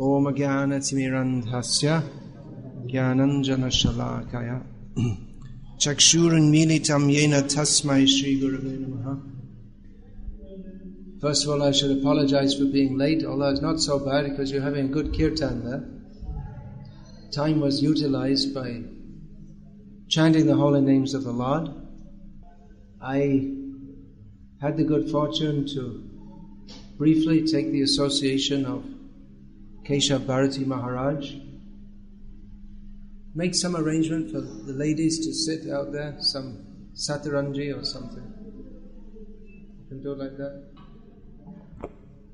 Om Jnana-timirandhasya Jnananjana-shalakaya Chakshurunmilitam yena tasmai Shri Gurave Namaha. First of all, I should apologize for being late, although it's not so bad because you're having a good kirtan there. Time was utilized by chanting the holy names of the Lord. I had the good fortune to briefly take the association of Keshav Bharati Maharaj. Make some arrangement for the ladies to sit out there, some satarangi or something. You can do it like that.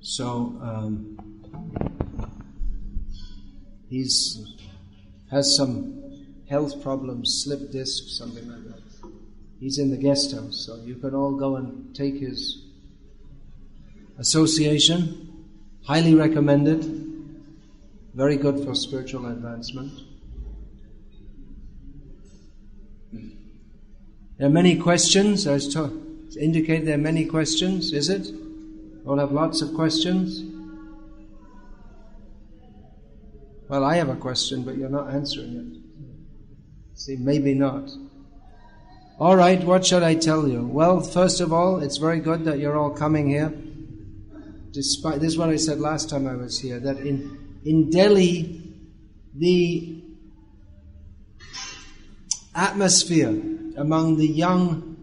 So, he's has some health problems, slip disc, something like that. He's in the guest house, so you can all go and take his association. Highly recommended. Very good for spiritual advancement. There are many questions, as to indicate there are many questions, is it? All have lots of questions? Well, I have a question, but you're not answering it. See, maybe not. All right, what should I tell you? Well, first of all, it's very good that you're all coming here. Despite this is what I said last time I was here, that in Delhi, the atmosphere among the young,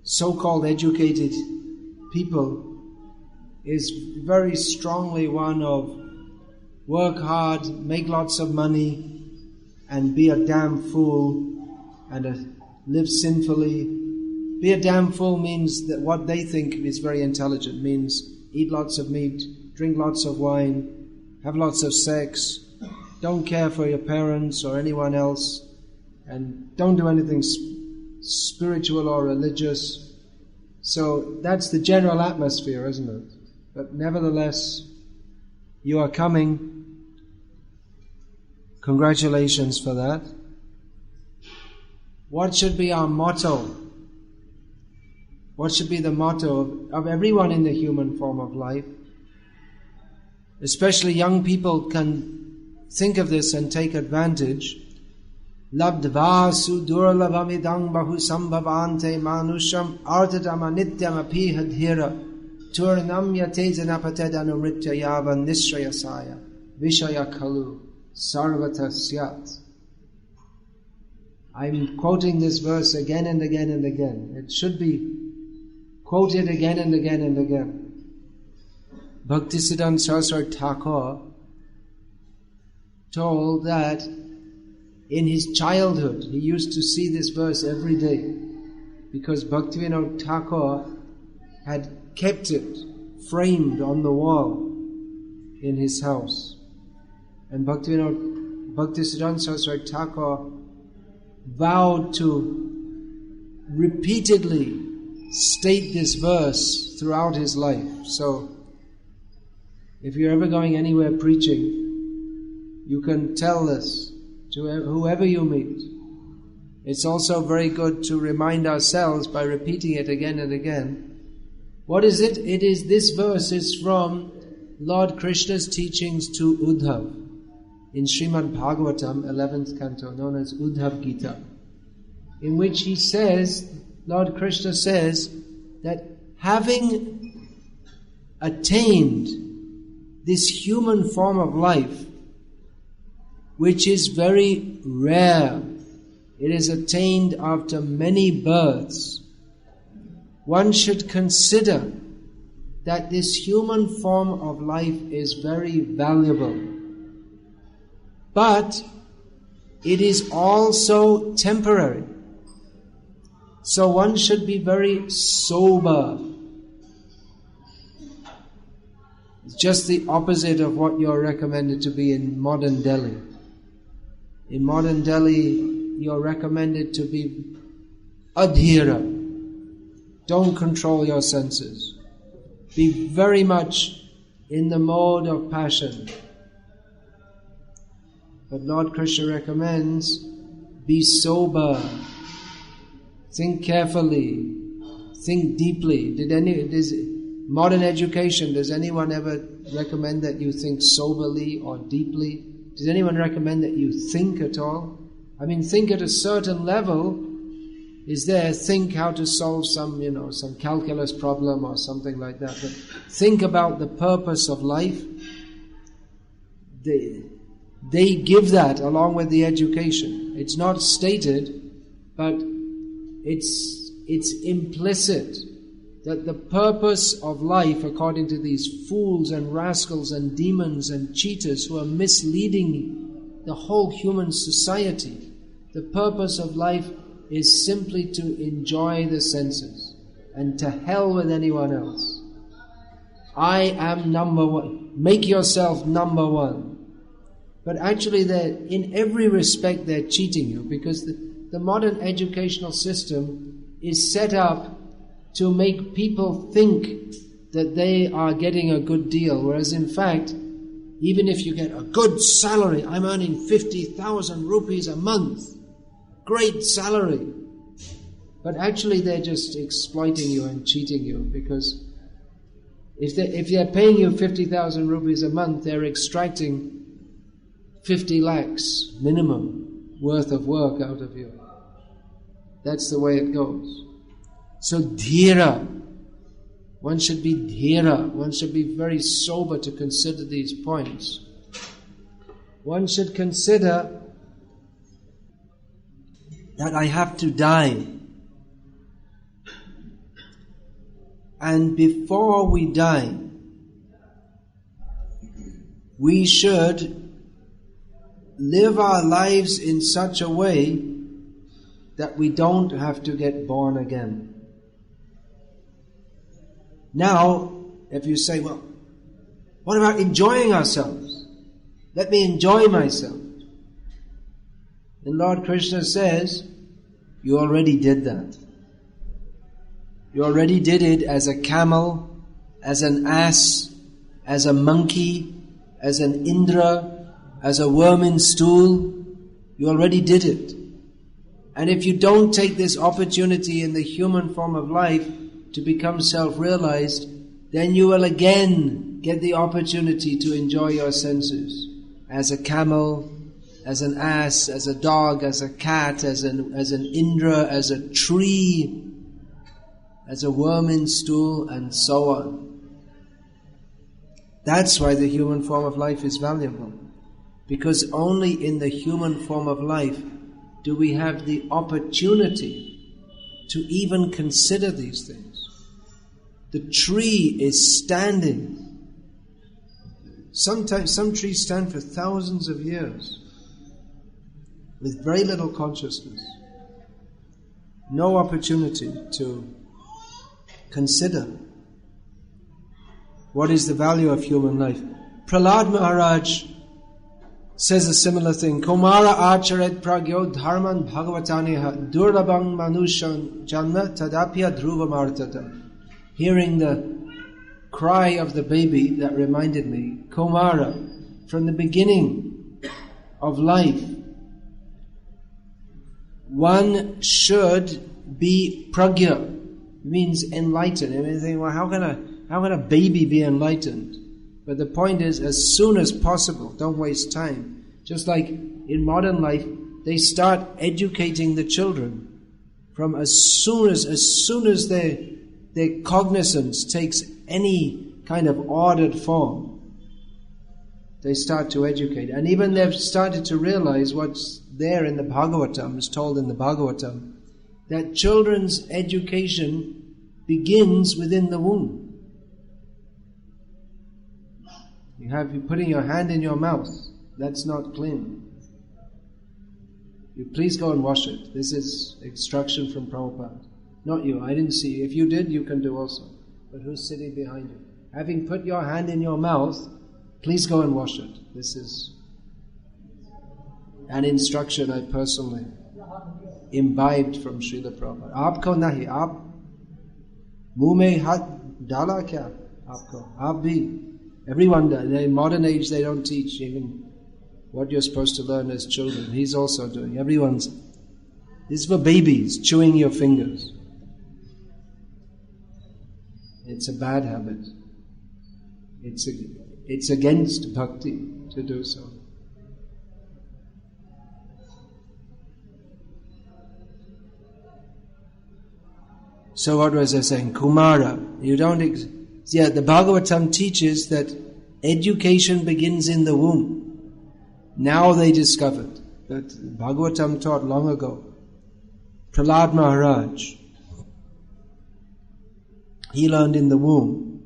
so-called educated people is very strongly one of work hard, make lots of money, and be a damn fool, and live sinfully. Be a damn fool means that what they think is very intelligent, means eat lots of meat, drink lots of wine, have lots of sex, don't care for your parents or anyone else, and don't do anything spiritual or religious. So that's the general atmosphere, isn't it? But nevertheless, you are coming. Congratulations for that. What should be our motto? What should be the motto of everyone in the human form of life? Especially young people can think of this and take advantage. Labdva sudurlavamidang bahu sambhavante manusham artadama nityam apihadhira turnam yatezanapatedanaritya yavan nishrayasaya vishaya kalu sarvata syat. I'm quoting this verse again and again and again. It should be quoted again and again and again. Bhaktisiddhanta Saraswati Thakur told that in his childhood he used to see this verse every day because Bhaktivinoda Thakur had kept it framed on the wall in his house. And Bhaktisiddhanta Saraswati Thakur vowed to repeatedly state this verse throughout his life. So, if you're ever going anywhere preaching, you can tell this to whoever you meet. It's also very good to remind ourselves by repeating it again and again. What is it? It is, this verse is from Lord Krishna's teachings to Uddhav in Srimad Bhagavatam, 11th canto, known as Uddhav Gita, in which he says, Lord Krishna says, that having attained this human form of life, which is very rare, it is attained after many births, one should consider that this human form of life is very valuable. But it is also temporary. So one should be very sober. It's just the opposite of what you're recommended to be in modern Delhi. In modern Delhi, you're recommended to be adhira. Don't control your senses. Be very much in the mode of passion. But Lord Krishna recommends, be sober. Think carefully. Think deeply. modern education, does anyone ever recommend that you think soberly or deeply? Does anyone recommend that you think at all? I mean, think at a certain level is there. Think how to solve some calculus problem or something like that. But think about the purpose of life. They give that along with the education. It's not stated, but it's implicit that the purpose of life, according to these fools and rascals and demons and cheaters who are misleading the whole human society, the purpose of life is simply to enjoy the senses and to hell with anyone else. I am number one. Make yourself number one. But actually, in every respect, they're cheating you, because the modern educational system is set up to make people think that they are getting a good deal, whereas in fact, even if you get a good salary, I'm earning 50,000 rupees a month, great salary. But actually they're just exploiting you and cheating you, because if they're paying you 50,000 rupees a month, they're extracting 50 lakhs minimum worth of work out of you. That's the way it goes. So dhira, one should be dhira, one should be very sober to consider these points. One should consider that I have to die. And before we die, we should live our lives in such a way that we don't have to get born again. Now, if you say, well, what about enjoying ourselves? Let me enjoy myself. And Lord Krishna says, you already did that. You already did it as a camel, as an ass, as a monkey, as an Indra, as a worm in stool. You already did it. And if you don't take this opportunity in the human form of life to become self-realized, then you will again get the opportunity to enjoy your senses as a camel, as an ass, as a dog, as a cat, as an Indra, as a tree, as a worm in stool, and so on. That's why the human form of life is valuable. Because only in the human form of life do we have the opportunity to even consider these things. The tree is standing. Sometimes some trees stand for thousands of years with very little consciousness. No opportunity to consider what is the value of human life. Prahlad Maharaj says a similar thing. Kumara acharet pragyo dharman bhagavataneha durlabang manushan janma tadapya dhruva martata. Hearing the cry of the baby, that reminded me, Kumara, from the beginning of life, one should be pragya, means enlightened. I mean, you think, well, how can a baby be enlightened? But the point is, as soon as possible, don't waste time. Just like in modern life, they start educating the children from as soon as their cognizance takes any kind of ordered form. They start to educate. And even they've started to realize what's there in the Bhagavatam, is told in the Bhagavatam, that children's education begins within the womb. You putting your hand in your mouth. That's not clean. You please go and wash it. This is instruction from Prabhupada. Not you. I didn't see you. If you did, you can do also. But who's sitting behind you? Having put your hand in your mouth, please go and wash it. This is an instruction I personally imbibed from Srila Prabhupada. Aapko nahi, aap muh mein hath dala kya? Aapko, aap bhi. Everyone does. In modern age, they don't teach even what you're supposed to learn as children. He's also doing. This is for babies, chewing your fingers. It's a bad habit. It's against bhakti to do so. So what was I saying? Kumara. You don't... the Bhagavatam teaches that education begins in the womb. Now they discovered that Bhagavatam taught long ago. Prahlad Maharaj, he learned in the womb.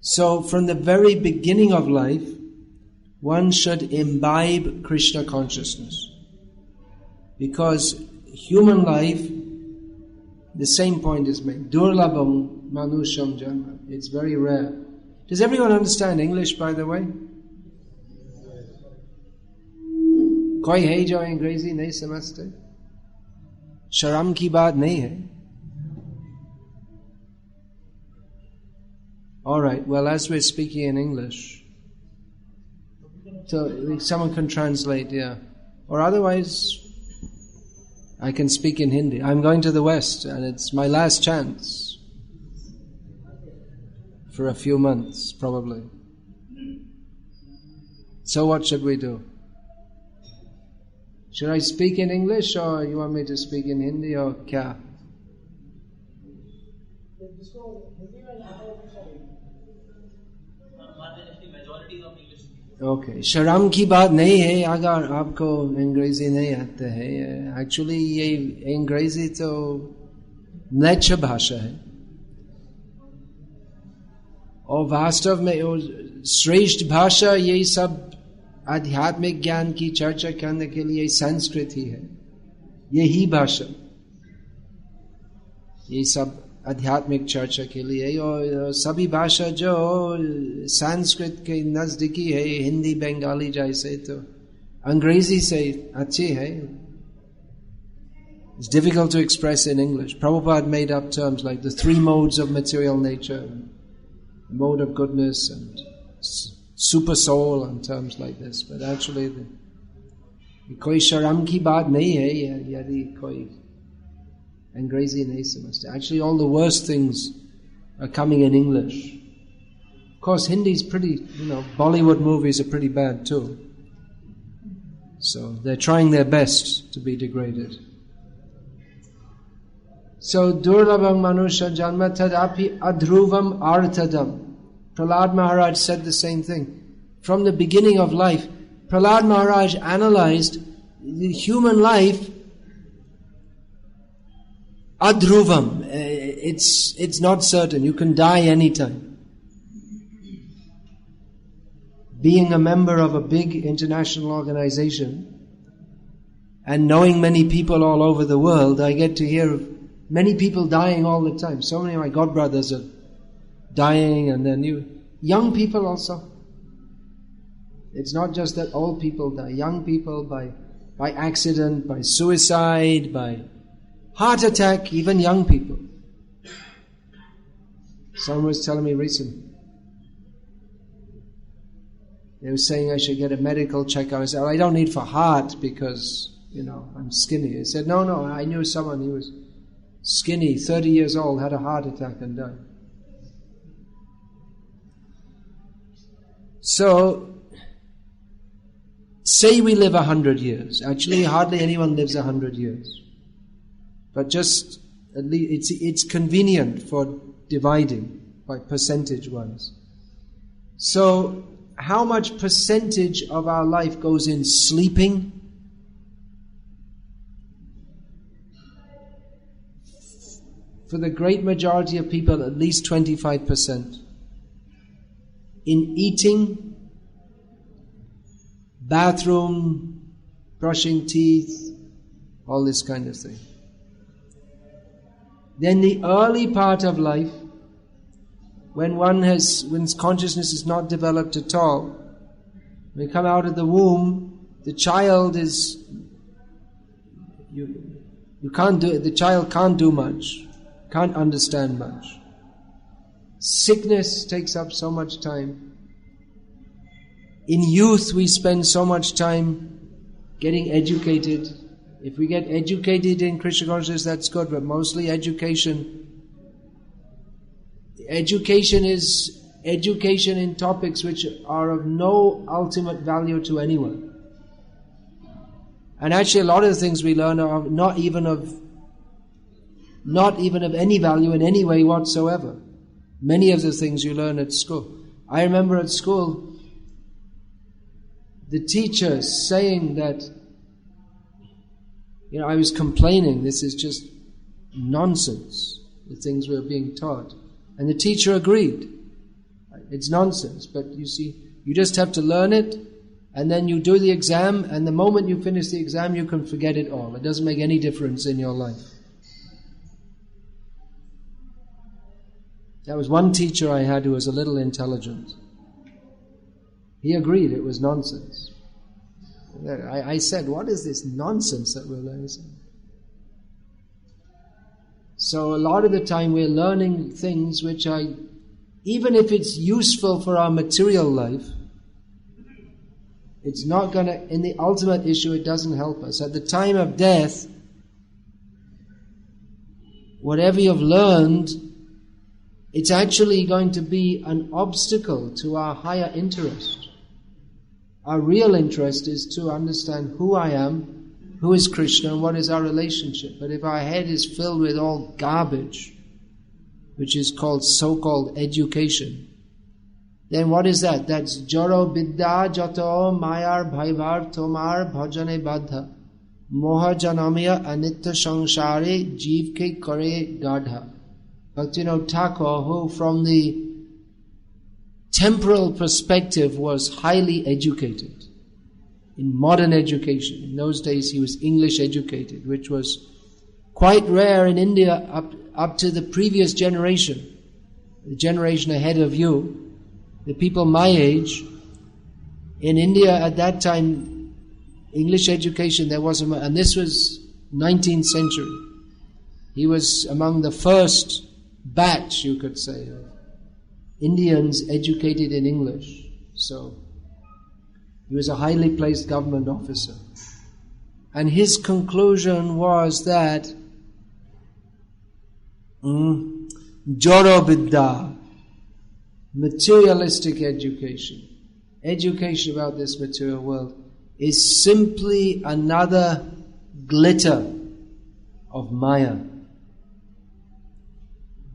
So from the very beginning of life, one should imbibe Krishna consciousness. Because human life, the same point is made. Durlabham manusham janma. It's very rare. Does everyone understand English, by the way? Koi hai jo अंग्रेजी नहीं समझते? शर्म की बात नहीं है. All right. Well, as we're speaking in English, so someone can translate, yeah. Or otherwise, I can speak in Hindi. I'm going to the West, and it's my last chance for a few months, probably. So what should we do? Should I speak in English, or you want me to speak in Hindi, or kya? Okay. शर्म की बात नहीं है अगर आपको अंग्रेजी नहीं आते है. Actually ये अंग्रेजी तो म्लेच्छ भाषा है और वास्तव में श्रेष्ठ भाषा यही सब आध्यात्मिक ज्ञान की चर्चा करने के लिए संस्कृत ही है. यही भाषा ये सब आध्यात्मिक चर्चा के लिए. और सभी भाषा जो संस्कृत के नजदीकी है, हिंदी बंगाली जैसे, तो अंग्रेजी से अच्छी है. It's difficult to express in English. Prabhupada made up terms like the 3 modes of material nature, the mode of goodness and super soul, and terms like this. But actually कोई शर्म की बात नहीं है यदि कोई अंग्रेजी नहीं समझते. Actually, all the worst things are coming in English. Of course, Hindi's pretty, Bollywood movies are pretty bad too. So they're trying their best to be degraded. So, Durlabham manusha janma tadapi adhruvam arthadam. Prahlad Maharaj said the same thing. From the beginning of life, Prahlad Maharaj analyzed the human life. Adhruvam, it's not certain. You can die anytime. Being a member of a big international organization and knowing many people all over the world, I get to hear of many people dying all the time. So many of my godbrothers are dying, and then young people also. It's not just that old people die. Young people by accident, by suicide, by heart attack, even young people. Someone was telling me recently, they were saying I should get a medical checkup. I said, I don't need for heart because, I'm skinny. He said, no, I knew someone, he was skinny, 30 years old, had a heart attack and died. So, say we live 100 years. Actually, hardly anyone lives 100 years. But just, at least, it's convenient for dividing by percentage-wise. So, how much percentage of our life goes in sleeping? For the great majority of people, at least 25%. In eating, bathroom, brushing teeth, all this kind of thing. Then the early part of life, when consciousness is not developed at all, when you come out of the womb, the child is, the child can't do much, can't understand much. Sickness takes up so much time. In youth, we spend so much time getting educated. If we get educated in Krishna consciousness, that's good, but mostly education Education is education in topics which are of no ultimate value to anyone. And actually a lot of the things we learn are not even of any value in any way whatsoever. Many of the things you learn at school. I remember at school the teacher saying that, I was complaining, this is just nonsense, the things we were being taught. And the teacher agreed. It's nonsense, but you see, you just have to learn it, and then you do the exam, and the moment you finish the exam, you can forget it all. It doesn't make any difference in your life. That was one teacher I had who was a little intelligent. He agreed it was nonsense. I said, what is this nonsense that we're learning? So a lot of the time we're learning things which even if it's useful for our material life, it's not going to, in the ultimate issue, it doesn't help us. At the time of death, whatever you've learned, it's actually going to be an obstacle to our higher interest. Our real interest is to understand who I am, who is Krishna, and what is our relationship. But if our head is filled with all garbage, which is called so-called education, then what is that? That's jaro bidya jato mayar bhaivar tomar bhajane baddha moha janamiya anitya samsare jeev ke kare gadha. Bhaktivinoda Thakur, who from the temporal perspective was highly educated in modern education. In those days he was English educated, which was quite rare in India up to the previous generation, the generation ahead of you. The people my age, in India at that time, English education there wasn't, and this was 19th century. He was among the first batch, you could say, of Indians educated in English. So he was a highly placed government officer. And his conclusion was that Joro Vidya, materialistic education about this material world, is simply another glitter of Maya.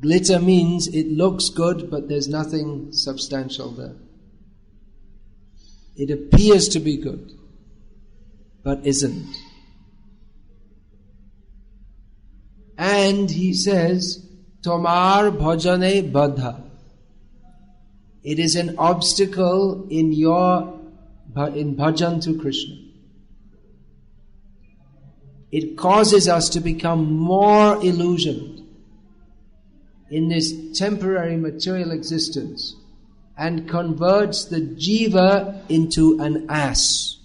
Glitter means it looks good, but there's nothing substantial there. It appears to be good, but isn't. And he says, Tomar bhajane baddha. It is an obstacle in bhajan to Krishna. It causes us to become more illusioned in this temporary material existence and converts the jiva into an ass.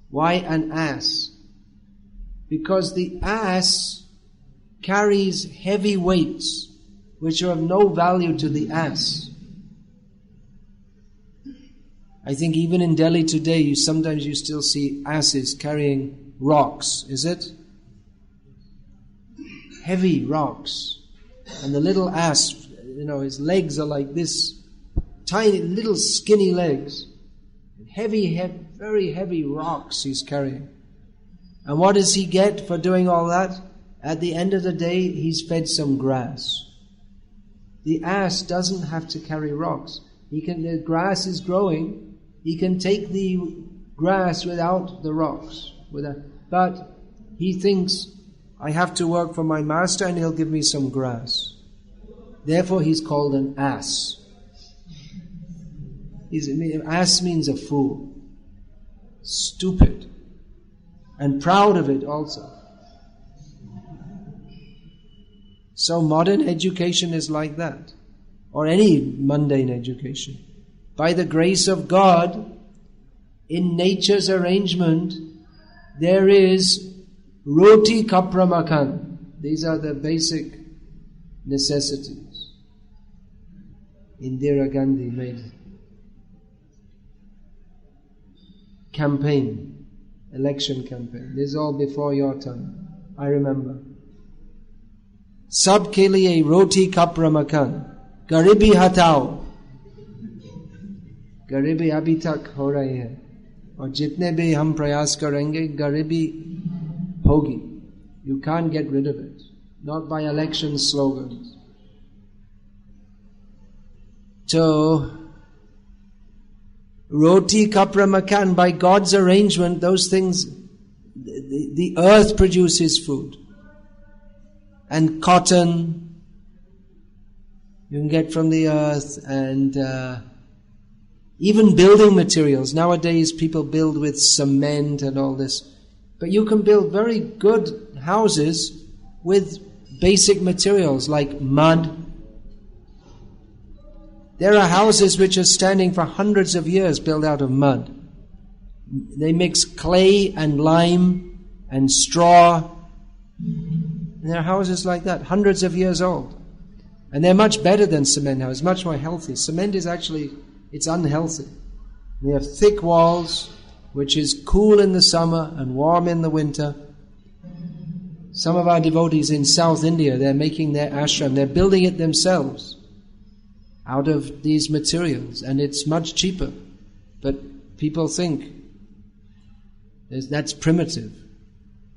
Why an ass? Because the ass carries heavy weights which are of no value to the ass. I think even in Delhi today, sometimes you still see asses carrying rocks, is it? Heavy rocks. And the little ass, his legs are like this, tiny, little skinny legs. Very heavy rocks he's carrying. And what does he get for doing all that? At the end of the day, he's fed some grass. The ass doesn't have to carry rocks. The grass is growing, he can take the grass without the rocks. But he thinks, I have to work for my master and he'll give me some grass. Therefore he's called an ass. Ass means a fool. Stupid. And proud of it also. So modern education is like that. Or any mundane education. By the grace of God, in nature's arrangement, there is Roti kapra makan. These are the basic necessities. Indira Gandhi made campaign, election campaign. This is all before your time, I remember. सब के लिए रोटी कपड़ा मकान, गरीबी हटाओ। गरीबी अभी तक हो रही है, और जितने भी हम प्रयास करेंगे गरीबी होगी. You can't get rid of it, not by election slogans. So, roti, kapra, makan, by God's arrangement, those things, the earth produces food. And cotton, you can get from the earth, and even building materials. Nowadays people build with cement and all this. But you can build very good houses with basic materials like mud. There are houses which are standing for hundreds of years built out of mud. They mix clay and lime and straw. And there are houses like that, hundreds of years old. And they're much better than cement houses, much more healthy. Cement is actually, it's unhealthy. They have thick walls, which is cool in the summer and warm in the winter. Some of our devotees in South India, they're making their ashram, they're building it themselves out of these materials, and it's much cheaper. But people think that's primitive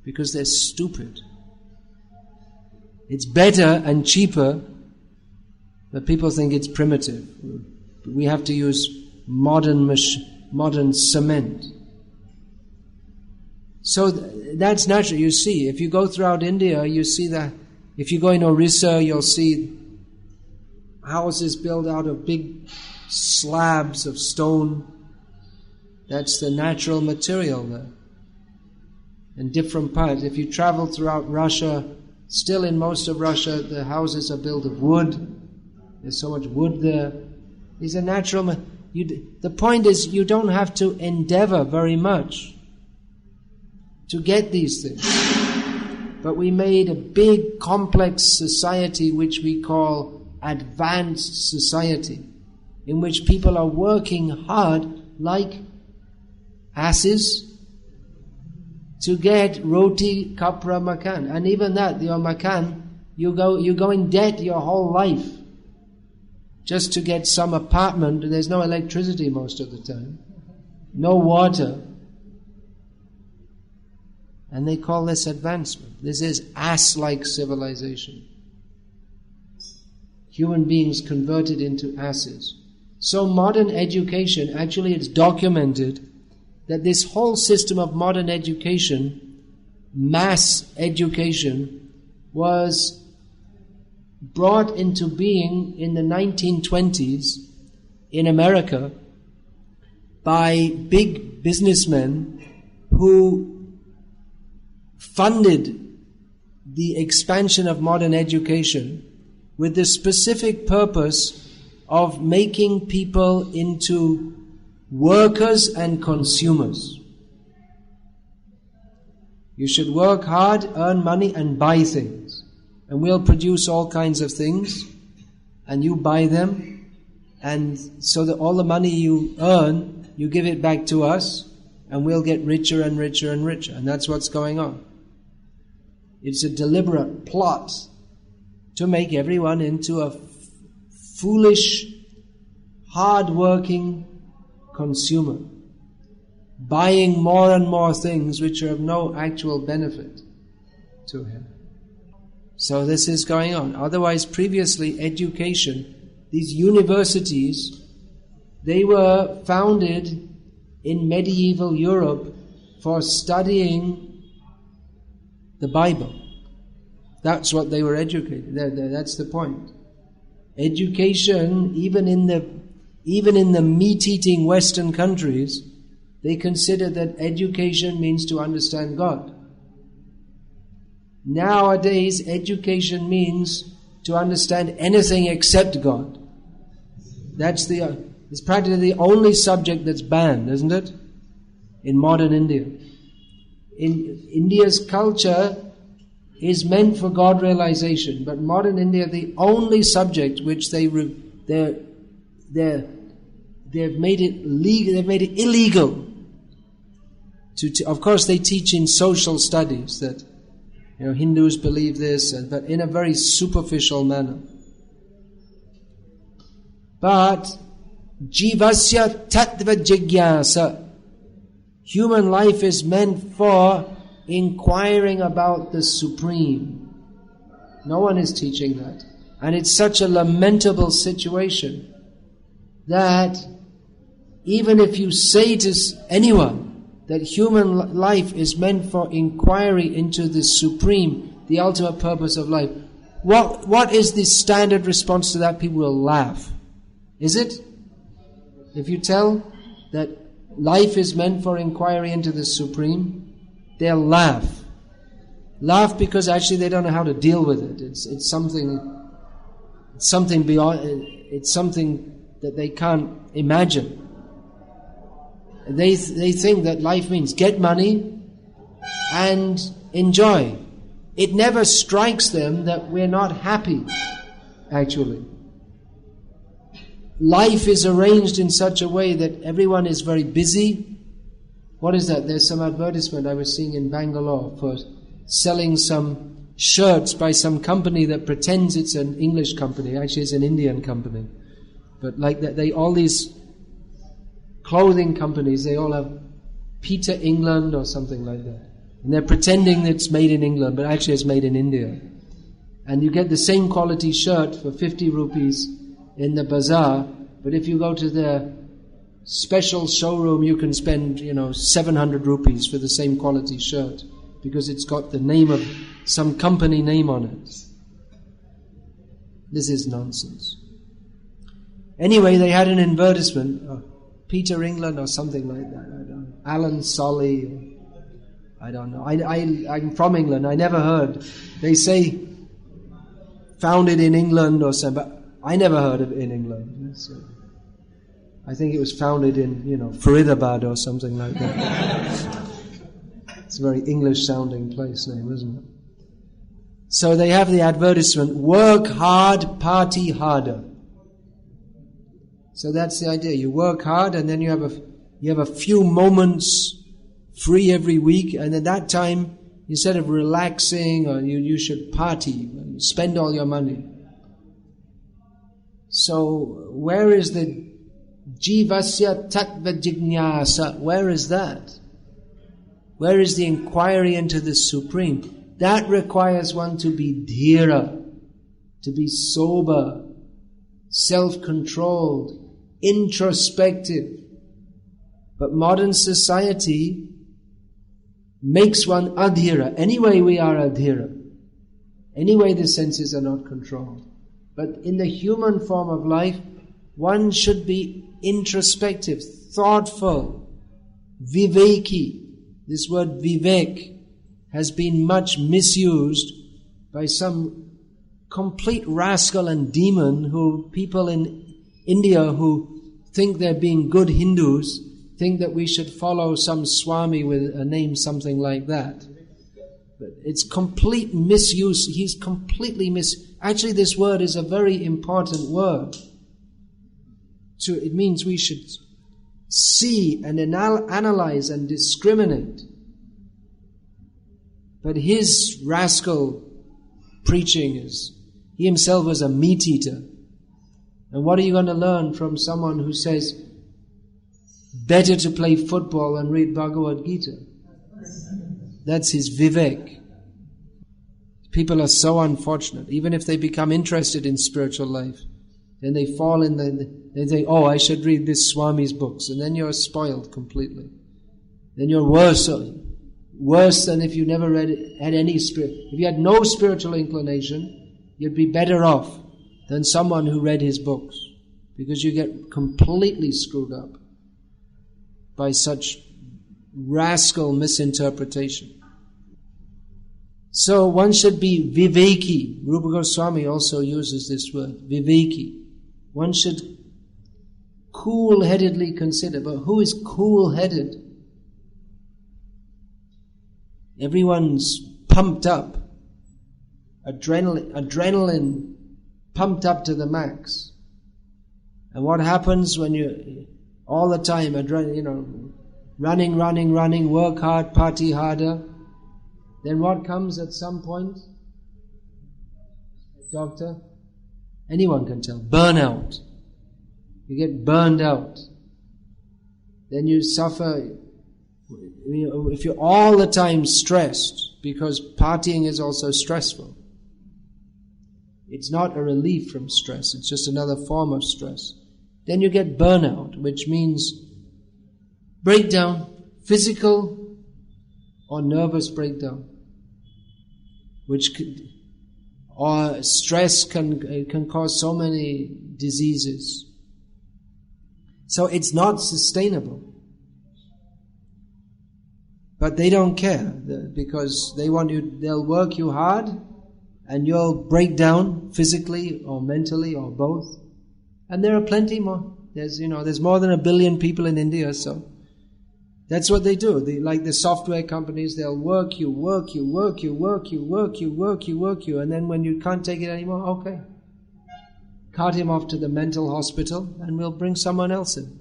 because they're stupid. It's better and cheaper, but people think it's primitive. We have to use modern cement. So that's natural. You see, if you go throughout India, you see that. If you go in Orissa, you'll see houses built out of big slabs of stone. That's the natural material there. In different parts. If you travel throughout Russia, still in most of Russia, the houses are built of wood. There's so much wood there. These are natural. The point is, you don't have to endeavor very much to get these things. But we made a big, complex society which we call advanced society, in which people are working hard like asses to get roti, kapra, makan. And even that, your makan, you go in debt your whole life just to get some apartment. There's no electricity most of the time, no water. And they call this advancement. This is ass-like civilization. Human beings converted into asses. So modern education, actually it's documented that this whole system of modern education, mass education, was brought into being in the 1920s in America by big businessmen who funded the expansion of modern education with the specific purpose of making people into workers and consumers. You should work hard, earn money, and buy things. And we'll produce all kinds of things, and you buy them, and so that all the money you earn, you give it back to us, and we'll get richer and richer and richer. And that's what's going on. It's a deliberate plot to make everyone into a foolish, hard-working consumer, buying more and more things which are of no actual benefit to him. So this is going on. Otherwise, previously, education, these universities, they were founded in medieval Europe for studying the Bible. That's what they were educated. That's the point. Education, even in the meat-eating Western countries, they consider that education means to understand God. Nowadays, education means to understand anything except God. It's practically the only subject that's banned, isn't it? In modern India. In India's culture is meant for God realization, but modern India, the only subject which they've made it legal, they've made it illegal. Of course, they teach in social studies that Hindus believe this, but in a very superficial manner. But jivasya tattva jigyasa, human life is meant for inquiring about the Supreme. No one is teaching that. And it's such a lamentable situation that even if you say to anyone that human life is meant for inquiry into the Supreme, the ultimate purpose of life, what is the standard response to that? People will laugh. Is it? If you tell that life is meant for inquiry into the Supreme, they'll laugh. Laugh because actually they don't know how to deal with it. It's something beyond. It's something that they can't imagine. They think that life means get money and enjoy. It never strikes them that we're not happy, actually. Life is arranged in such a way that everyone is very busy. What is that? There's some advertisement I was seeing in Bangalore for selling some shirts by some company that pretends it's an English company. Actually, it's an Indian company. But like that, all these clothing companies, they all have Peter England or something like that. And they're pretending it's made in England, but actually it's made in India. And you get the same quality shirt for 50 rupees in the bazaar, but if you go to their special showroom, you can spend, 700 rupees for the same quality shirt, because it's got the name of some company name on it. This is nonsense. Anyway, they had an advertisement, Peter England or something like that, I don't know. Alan Solly, I don't know. I'm from England, I never heard. They say founded in England or something, but I never heard of it in England. So I think it was founded in, Faridabad or something like that. It's a very English-sounding place name, isn't it? So they have the advertisement, work hard, party harder. So that's the idea. You work hard, and then you have a few moments free every week, and at that time, instead of relaxing, or you should party, spend all your money. So where is the jivasya tattva jignasa? Where is that? Where is the inquiry into the Supreme? That requires one to be dhira, to be sober, self-controlled, introspective. But modern society makes one adhira. Anyway, we are adhira. Anyway, the senses are not controlled. But in the human form of life, one should be introspective, thoughtful, viveki. This word vivek has been much misused by some complete rascal and demon who people in India who think they're being good Hindus think that we should follow some Swami with a name something like that. But it's complete misuse. He's completely Actually, this word is a very important word. It means we should see and analyze and discriminate. But his rascal preaching he himself was a meat eater. And what are you going to learn from someone who says, better to play football than read Bhagavad Gita? That's his vivek. People are so unfortunate. Even if they become interested in spiritual life, then they fall in they think, I should read this Swami's books. And then you're spoiled completely. Then you're worse than if you never had any spirit. If you had no spiritual inclination, you'd be better off than someone who read his books. Because you get completely screwed up by such rascal misinterpretation. So one should be viveki. Rupa Goswami also uses this word, viveki. One should cool-headedly consider. But who is cool-headed? Everyone's pumped up. Adrenaline pumped up to the max. And what happens when you all the time running, work hard, party harder? then what comes at some point? Doctor? Anyone can tell. Burnout. You get burned out. Then you suffer. If you're all the time stressed, because partying is also stressful. It's not a relief from stress, it's just another form of stress. Then you get burnout, which means breakdown, physical or nervous breakdown, or stress can cause so many diseases. So it's not sustainable. But they don't care, because they'll work you hard and you'll break down physically or mentally or both. And there are plenty more. There's more than 1 billion people in India, so that's what they do. Like the software companies, they'll work you, and then when you can't take it anymore, okay. Cart him off to the mental hospital and we'll bring someone else in.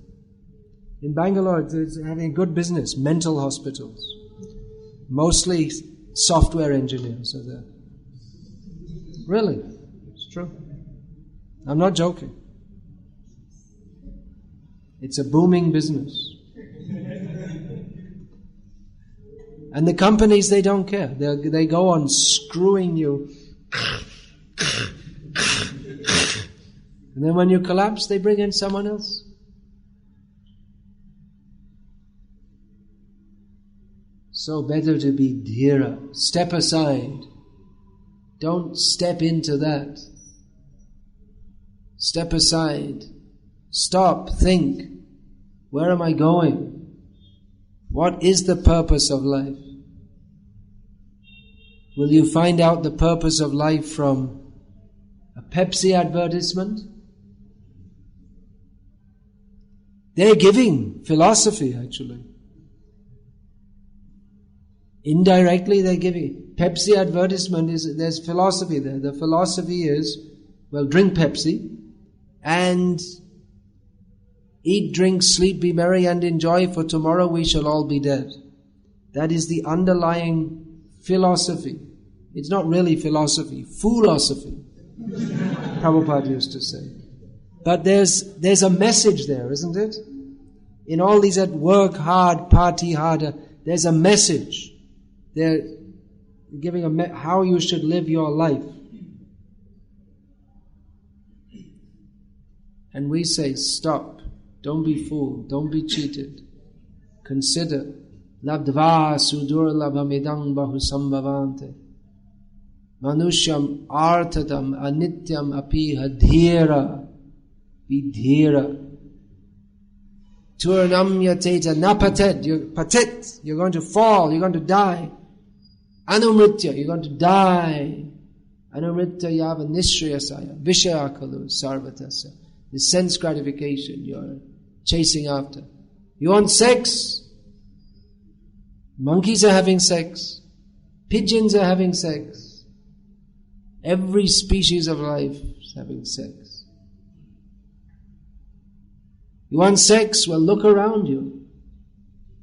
In Bangalore, it's having good business, mental hospitals. Mostly software engineers are there. Really, it's true. I'm not joking. It's a booming business. And the companies, they don't care. They go on screwing you. And then when you collapse, they bring in someone else. So better to be dhira. Step aside. Don't step into that. Step aside. Stop, think. Where am I going? What is the purpose of life? Will you find out the purpose of life from a Pepsi advertisement? They're giving philosophy, actually. Indirectly they're giving. Pepsi advertisement there's philosophy there. The philosophy is, well, drink Pepsi and eat, drink, sleep, be merry and enjoy, for tomorrow we shall all be dead. That is the underlying philosophy. It's not really philosophy, foolosophy, Prabhupada used to say. But there's a message there, isn't it? In all these that work hard, party harder, there's a message. They're giving how you should live your life. And we say, stop, don't be fooled, don't be cheated. Consider, labdva sudurlabhamidang bahusambhavante manusham artadam anityam apiha dhira, be dhira. Turnam yateta napatet, you're going to fall, you're going to die. Anumritya, you're going to die. Anumritya yava nishriyasaya, vishayakalu sarvatasa. The sense gratification you're chasing after. You want sex? Monkeys are having sex. Pigeons are having sex. Every species of life is having sex. You want sex? Well, look around you.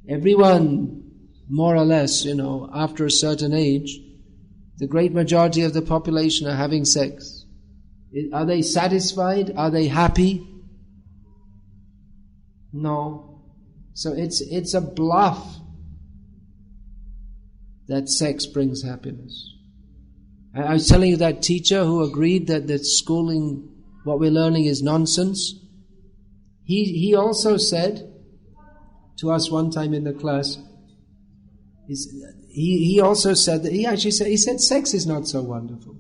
Everyone, more or less, after a certain age, the great majority of the population are having sex. Are they satisfied? Are they happy? No. So it's a bluff that sex brings happiness. I was telling you that teacher who agreed that the schooling, what we're learning is nonsense. He also said to us one time in the class, he also said that he said sex is not so wonderful.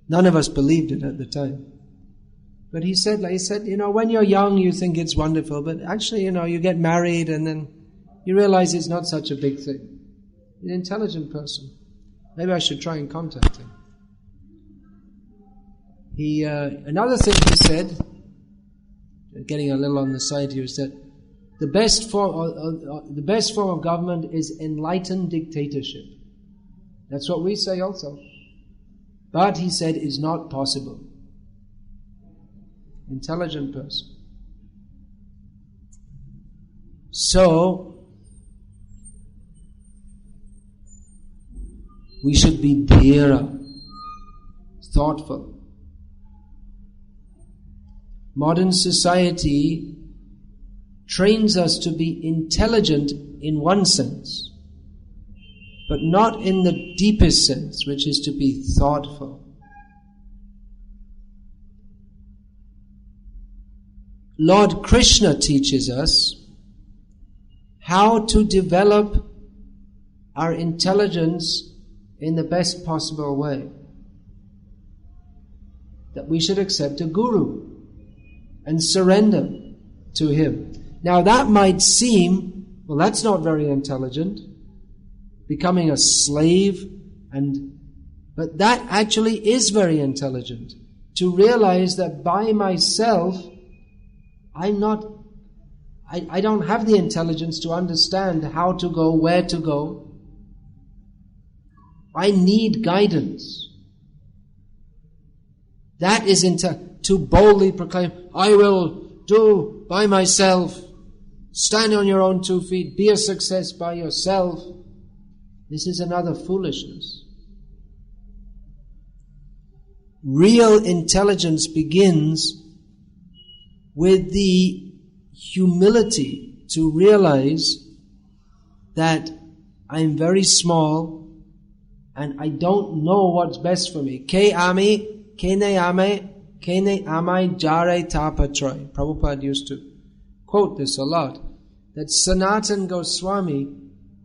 None of us believed it at the time. But he said, when you're young you think it's wonderful, but actually, you get married and then you realize it's not such a big thing. An intelligent person. Maybe I should try and contact him. Another thing he said, getting a little on the side here, is that the best form of government is enlightened dictatorship. That's what we say also. But he said is not possible. Intelligent person. So We should be dhira, thoughtful. Modern society trains us to be intelligent in one sense, but not in the deepest sense, which is to be thoughtful. Lord Krishna teaches us how to develop our intelligence in the best possible way. That we should accept a guru and surrender to him. Now that might seem, well, that's not very intelligent, becoming a slave, but that actually is very intelligent. To realize that by myself, I don't have the intelligence to understand how to go, where to go. I need guidance. That is to boldly proclaim, I will do by myself, stand on your own 2 feet, be a success by yourself. This is another foolishness. Real intelligence begins with the humility to realize that I'm very small and I don't know what's best for me. Ke ami, kene amai jare tapatroy. Prabhupada used to quote this a lot. That Sanatana Goswami,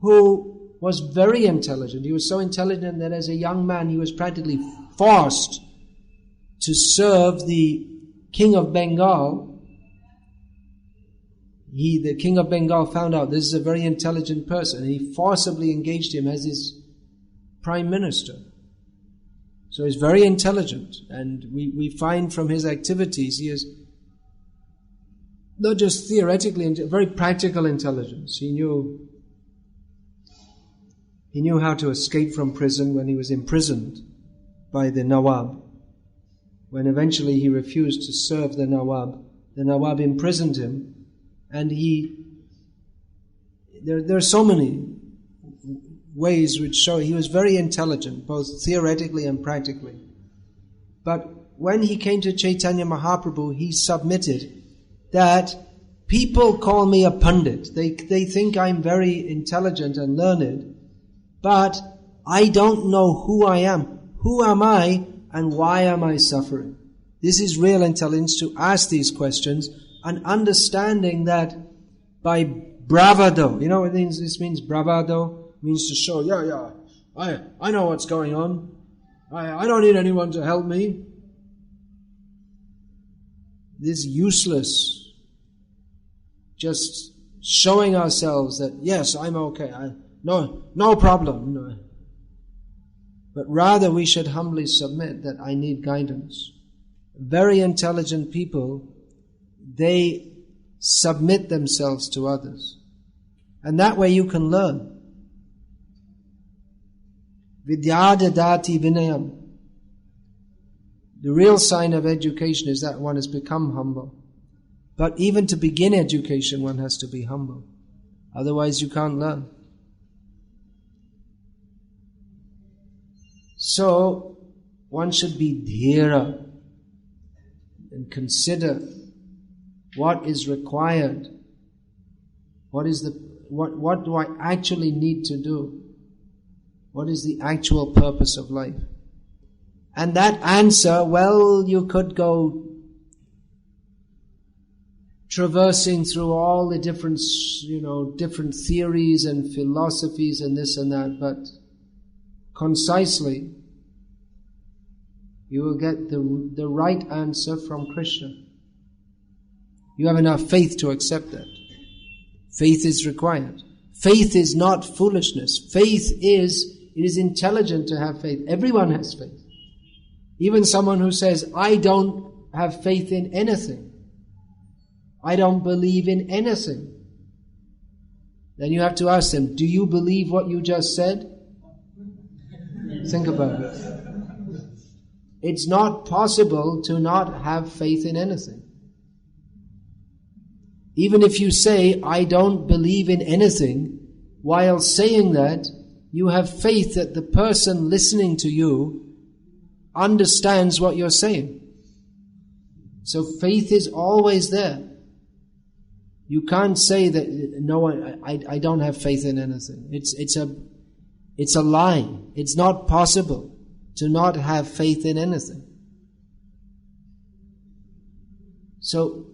who was very intelligent, he was so intelligent that as a young man he was practically forced to serve the King of Bengal. The King of Bengal found out this is a very intelligent person, and he forcibly engaged him as his Prime Minister. So he's very intelligent, and we find from his activities he is not just theoretically, very practical intelligence. He knew how to escape from prison when he was imprisoned by the Nawab. When eventually he refused to serve the Nawab imprisoned him. And there are so many ways which show he was very intelligent, both theoretically and practically. But when he came to Chaitanya Mahaprabhu, he submitted that people call me a Pandit. They think I'm very intelligent and learned, but I don't know who I am. Who am I and why am I suffering? This is real intelligence, to ask these questions. And understanding that by bravado, you know what this means? Bravado means to show, I know what's going on. I don't need anyone to help me. This useless, just showing ourselves that, yes, I'm okay. No problem. No. But rather we should humbly submit that I need guidance. Very intelligent people, they submit themselves to others. And that way you can learn. Vidyadadati vinayam. The real sign of education is that one has become humble. But even to begin education, one has to be humble. Otherwise you can't learn. So, one should be dhira and consider what is required. What do I actually need to do? What is the actual purpose of life? And that answer, well, you could go traversing through all the different theories and philosophies and this and that, but concisely, you will get the right answer from Krishna. You have enough faith to accept that. Faith is required. Faith is not foolishness. It is intelligent to have faith. Everyone has faith. Even someone who says, I don't have faith in anything. I don't believe in anything. Then you have to ask them, do you believe what you just said? Think about it. It's not possible to not have faith in anything. Even if you say, I don't believe in anything, while saying that, you have faith that the person listening to you understands what you're saying. So faith is always there. You can't say that, no, I don't have faith in anything. It's a lie. It's not possible to not have faith in anything. So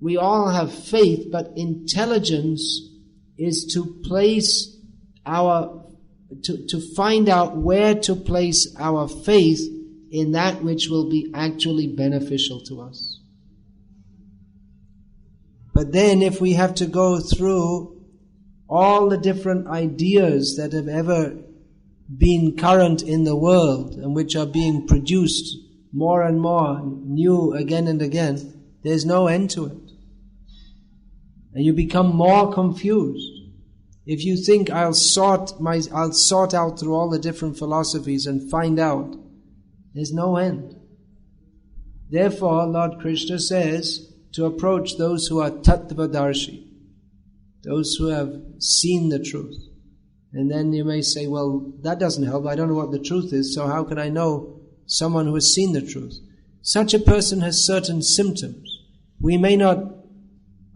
we all have faith, but intelligence is to place to find out where to place our faith in that which will be actually beneficial to us. But then if we have to go through all the different ideas that have ever been current in the world and which are being produced more and more, new again and again, there's no end to it. And you become more confused. If you think I'll sort out through all the different philosophies and find out, there's no end. Therefore, Lord Krishna says to approach those who are tattvadarshi, those who have seen the truth. And then you may say, well, that doesn't help. I don't know what the truth is, so how can I know someone who has seen the truth? Such a person has certain symptoms. We may not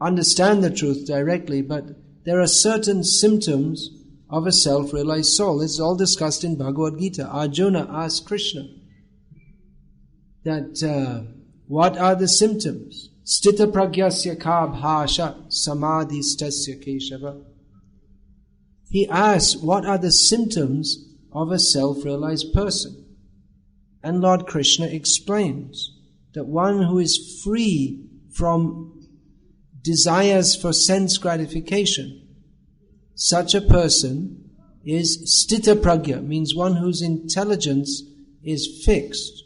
understand the truth directly, but there are certain symptoms of a self-realized soul. This is all discussed in Bhagavad Gita. Arjuna asked Krishna that what are the symptoms? Stita pragyasya ka bhasha samadhistasya keshava. He asked, what are the symptoms of a self-realized person? And Lord Krishna explains that one who is free from desires for sense gratification, such a person is stita pragya, means one whose intelligence is fixed.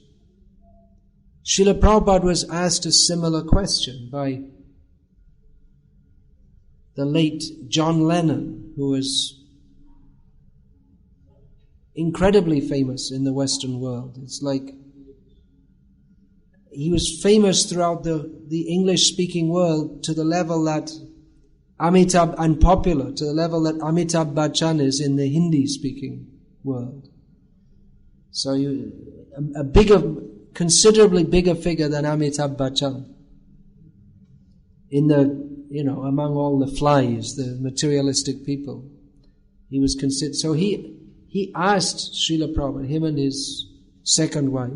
Srila Prabhupada was asked a similar question by the late John Lennon, who was incredibly famous in the Western world. It's like he was famous throughout the English-speaking world to the level that Amitabh, and popular to the level that Amitabh Bachchan is in the Hindi-speaking world. So considerably bigger figure than Amitabh Bachchan in among all the flies, the materialistic people. He was considered. So he asked Srila Prabhupada, him and his second wife,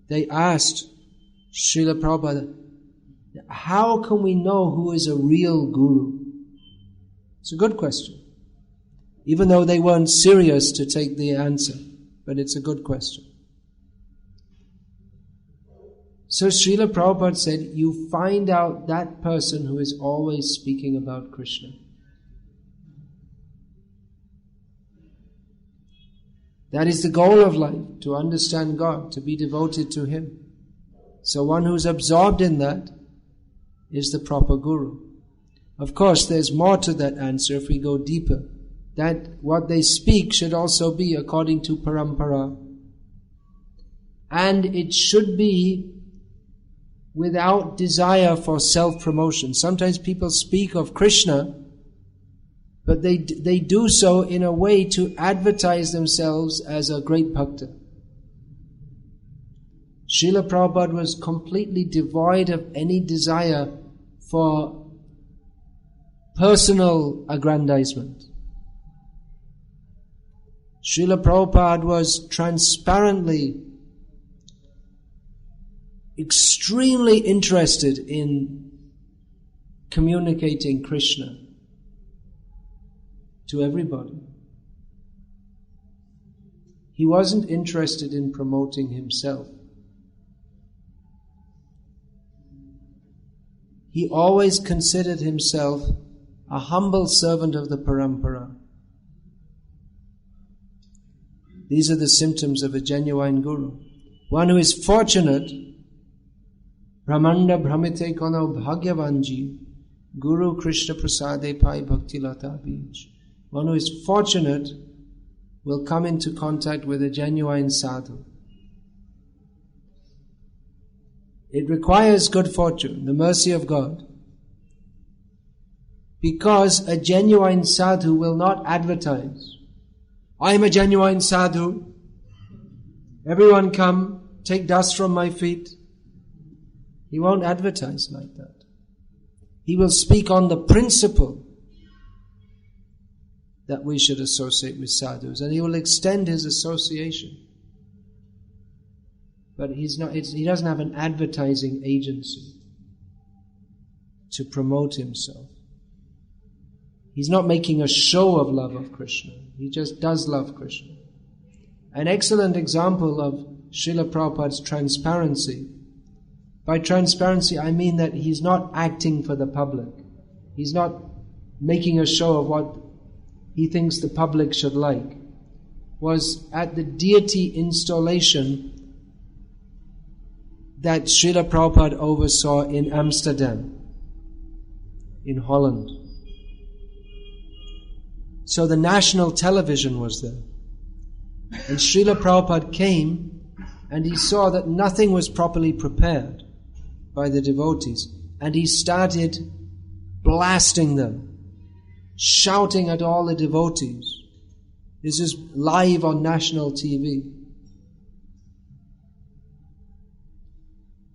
they asked Srila Prabhupada, how can we know who is a real guru? It's a good question. Even though they weren't serious to take the answer, but it's a good question. So Srila Prabhupada said, you find out that person who is always speaking about Krishna. That is the goal of life, to understand God, to be devoted to Him. So one who's absorbed in that is the proper guru. Of course, there's more to that answer if we go deeper. That what they speak should also be according to parampara. And it should be without desire for self-promotion. Sometimes people speak of Krishna, but they do so in a way to advertise themselves as a great bhakta. Srila Prabhupada was completely devoid of any desire for personal aggrandizement. Srila Prabhupada was transparently extremely interested in communicating Krishna to everybody. He wasn't interested in promoting himself. He always considered himself a humble servant of the parampara. These are the symptoms of a genuine guru. One who is fortunate, Brahmanda Brahmite Kono Bhagyavanji, Guru Krishna Prasade Pai Bhakti Lata Bij. One who is fortunate will come into contact with a genuine sadhu. It requires good fortune, the mercy of God, because a genuine sadhu will not advertise. I am a genuine sadhu. Everyone come, take dust from my feet. He won't advertise like that. He will speak on the principle that we should associate with sadhus, and he will extend his association. But he doesn't have an advertising agency to promote himself. He's not making a show of love of Krishna. He just does love Krishna. An excellent example of Srila Prabhupada's transparency. By transparency, I mean that he's not acting for the public. He's not making a show of what he thinks the public should like. Was at the deity installation that Srila Prabhupada oversaw in Amsterdam, in Holland. So the national television was there. And Srila Prabhupada came and he saw that nothing was properly prepared by the devotees. And he started blasting them, shouting at all the devotees. This is live on national TV.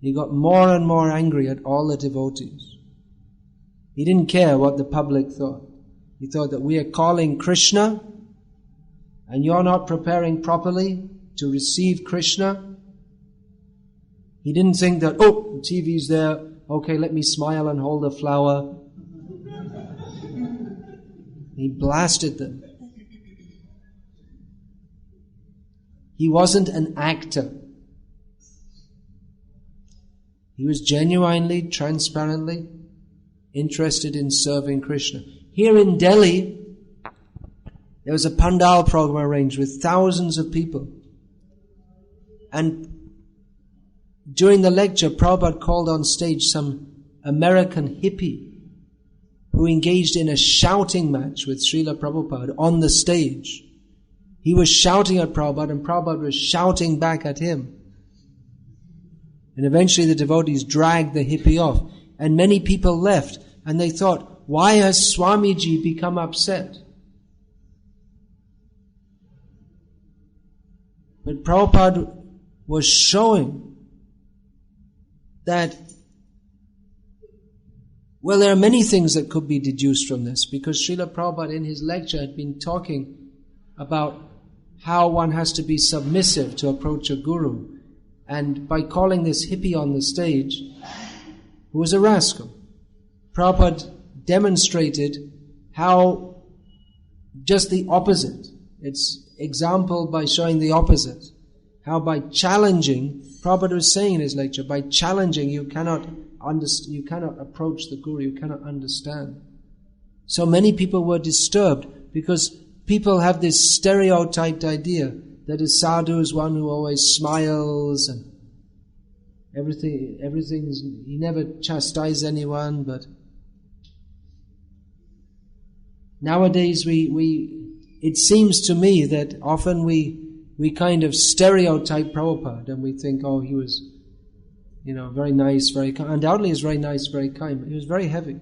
He got more and more angry at all the devotees. He didn't care what the public thought. He thought that we are calling Krishna and you're not preparing properly to receive Krishna. He didn't think that, oh, the TV's there, okay, let me smile and hold a flower. He blasted them. He wasn't an actor. He was genuinely, transparently interested in serving Krishna. Here in Delhi, there was a pandal program arranged with thousands of people. And during the lecture, Prabhupada called on stage some American hippie who engaged in a shouting match with Srila Prabhupada on the stage. He was shouting at Prabhupada and Prabhupada was shouting back at him. And eventually the devotees dragged the hippie off. And many people left and they thought, why has Swamiji become upset? But Prabhupada was showing that, well, there are many things that could be deduced from this, because Srila Prabhupada in his lecture had been talking about how one has to be submissive to approach a guru. And by calling this hippie on the stage, who was a rascal, Prabhupada demonstrated how just the opposite. It's example by showing the opposite. How by challenging, Prabhupada was saying in his lecture, by challenging you cannot approach the guru, you cannot understand. So many people were disturbed because people have this stereotyped idea that a sadhu is one who always smiles and everything's, he never chastises anyone, but nowadays it seems to me that often we kind of stereotype Prabhupada and we think, oh, he was, very nice, very kind. Undoubtedly he was very nice, very kind, but he was very heavy.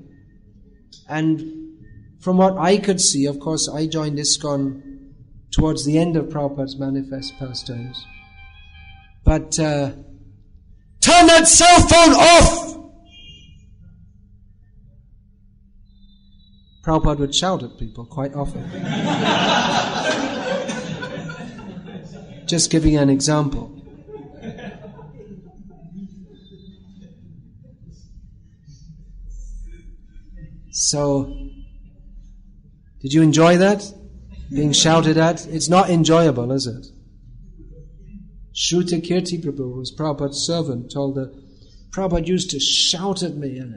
And from what I could see, of course, I joined ISKCON towards the end of Prabhupada's manifest pastimes. But turn that cell phone off! Prabhupada would shout at people quite often. Just giving an example. So, did you enjoy that? Being shouted at? It's not enjoyable, is it? Shruta Kirti Prabhu, who was Prabhupada's servant, told that Prabhupada used to shout at me and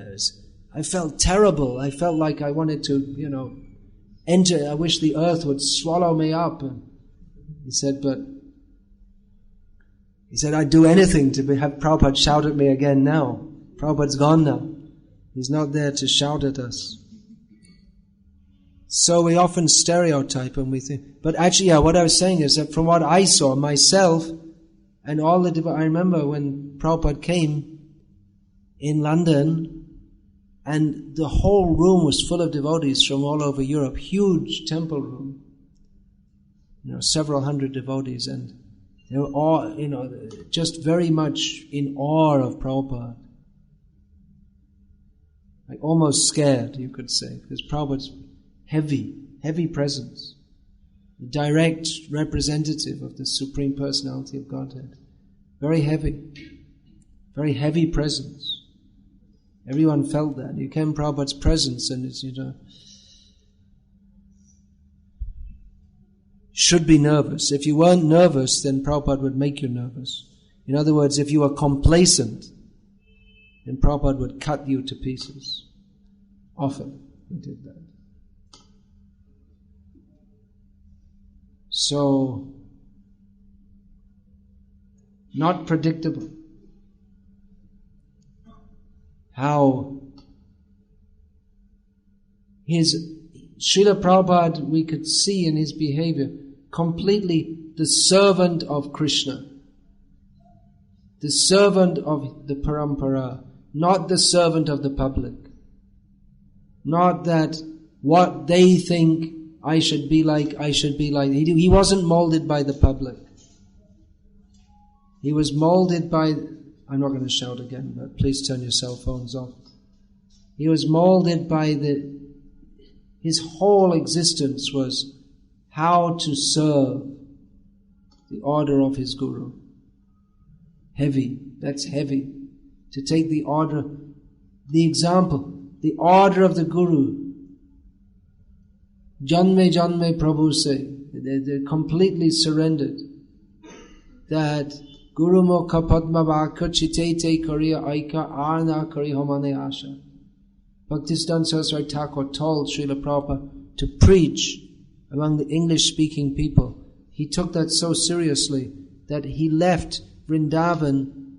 I felt terrible. I felt like I wanted to, enter. I wish the earth would swallow me up. And he said, I'd do anything to have Prabhupada shout at me again now. Prabhupada's gone now. He's not there to shout at us. So we often stereotype and we think, but actually, what I was saying is that from what I saw myself and all the, I remember when Prabhupada came in London and the whole room was full of devotees from all over Europe, huge temple room. several hundred devotees, and they were all, just very much in awe of Prabhupada. Like almost scared, you could say, because Prabhupada's heavy presence. The direct representative of the Supreme Personality of Godhead. Very heavy presence. Everyone felt that. You came Prabhupada's presence and it's, should be nervous. If you weren't nervous, then Prabhupada would make you nervous. In other words, if you were complacent, then Prabhupada would cut you to pieces. Often he did that. So, not predictable. How Srila Prabhupada, we could see in his behavior, completely the servant of Krishna. The servant of the parampara, not the servant of the public. Not that what they think I should be like. He wasn't molded by the public. He was molded by, I'm not going to shout again, but please turn your cell phones off. He was molded by his whole existence was how to serve the order of his Guru. Heavy, that's heavy. To take the order, the example, the order of the Guru. Janme Prabhu say, they're completely surrendered. That Guru Mokha Padma Vaka Chitete Kariya Aika Arna Kari Homane Asha. Bhaktisiddhanta Saraswati Thakur told Srila Prabhupada to preach among the English-speaking people. He took that so seriously that he left Vrindavan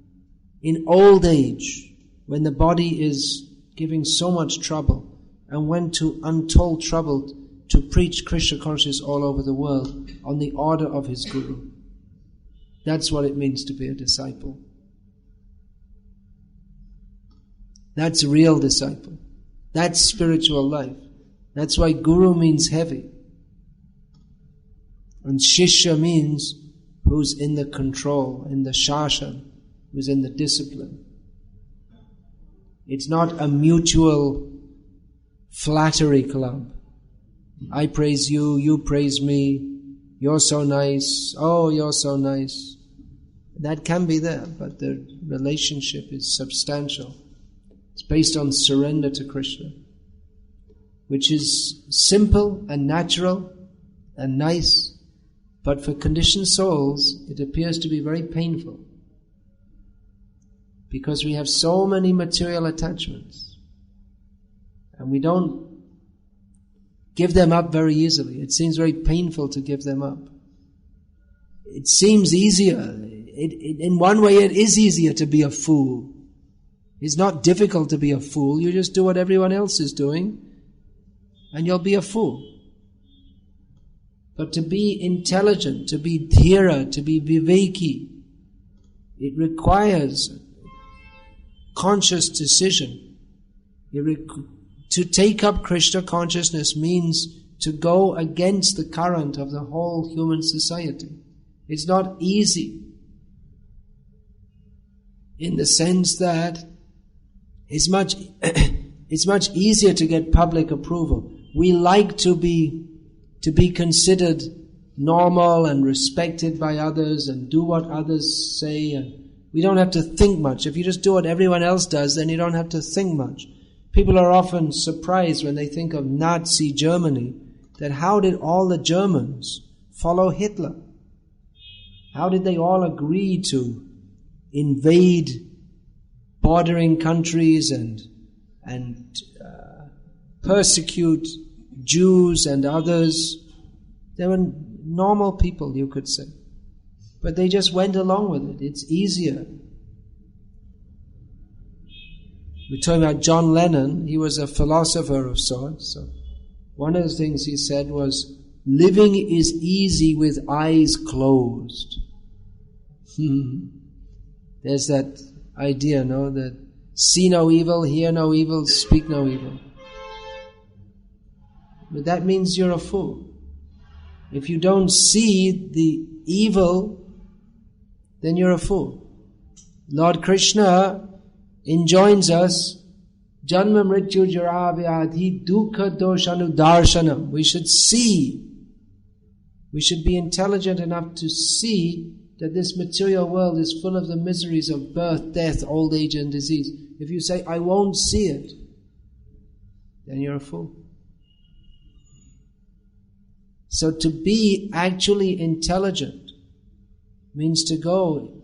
in old age, when the body is giving so much trouble, and went to untold trouble to preach Krishna consciousness all over the world on the order of his Guru. That's what it means to be a disciple. That's a real disciple. That's spiritual life. That's why Guru means heavy. And Shishya means who's in the control, in the shashan, who's in the discipline. It's not a mutual flattery club. I praise you, you praise me, you're so nice, oh, you're so nice. That can be there, but the relationship is substantial. It's based on surrender to Krishna, which is simple and natural and nice, but for conditioned souls, it appears to be very painful. Because we have so many material attachments, and we don't give them up very easily. It seems very painful to give them up. It seems easier. In one way, it is easier to be a fool. It's not difficult to be a fool. You just do what everyone else is doing, and you'll be a fool. But to be intelligent, to be dhira, to be viveki, it requires conscious decision. To take up Krishna consciousness means to go against the current of the whole human society. It's not easy, in the sense that it's much easier to get public approval. We like to be considered normal and respected by others and do what others say, and we don't have to think much. If you just do what everyone else does, then you don't have to think much. People are often surprised when they think of Nazi Germany, that how did all the Germans follow Hitler? How did they all agree to invade bordering countries and persecute Jews and others? They were normal people, you could say. But they just went along with it. It's easier. We're talking about John Lennon. He was a philosopher of sorts. So one of the things he said was, living is easy with eyes closed. There's that idea, no? That see no evil, hear no evil, speak no evil. But that means you're a fool. If you don't see the evil, then you're a fool. Lord Krishna enjoins us, Janma Mrityu Jara Vyadhi Dukkha Doshanu Darshanam. We should see, we should be intelligent enough to see that this material world is full of the miseries of birth, death, old age and disease. If you say, I won't see it, then you're a fool. So to be actually intelligent means to go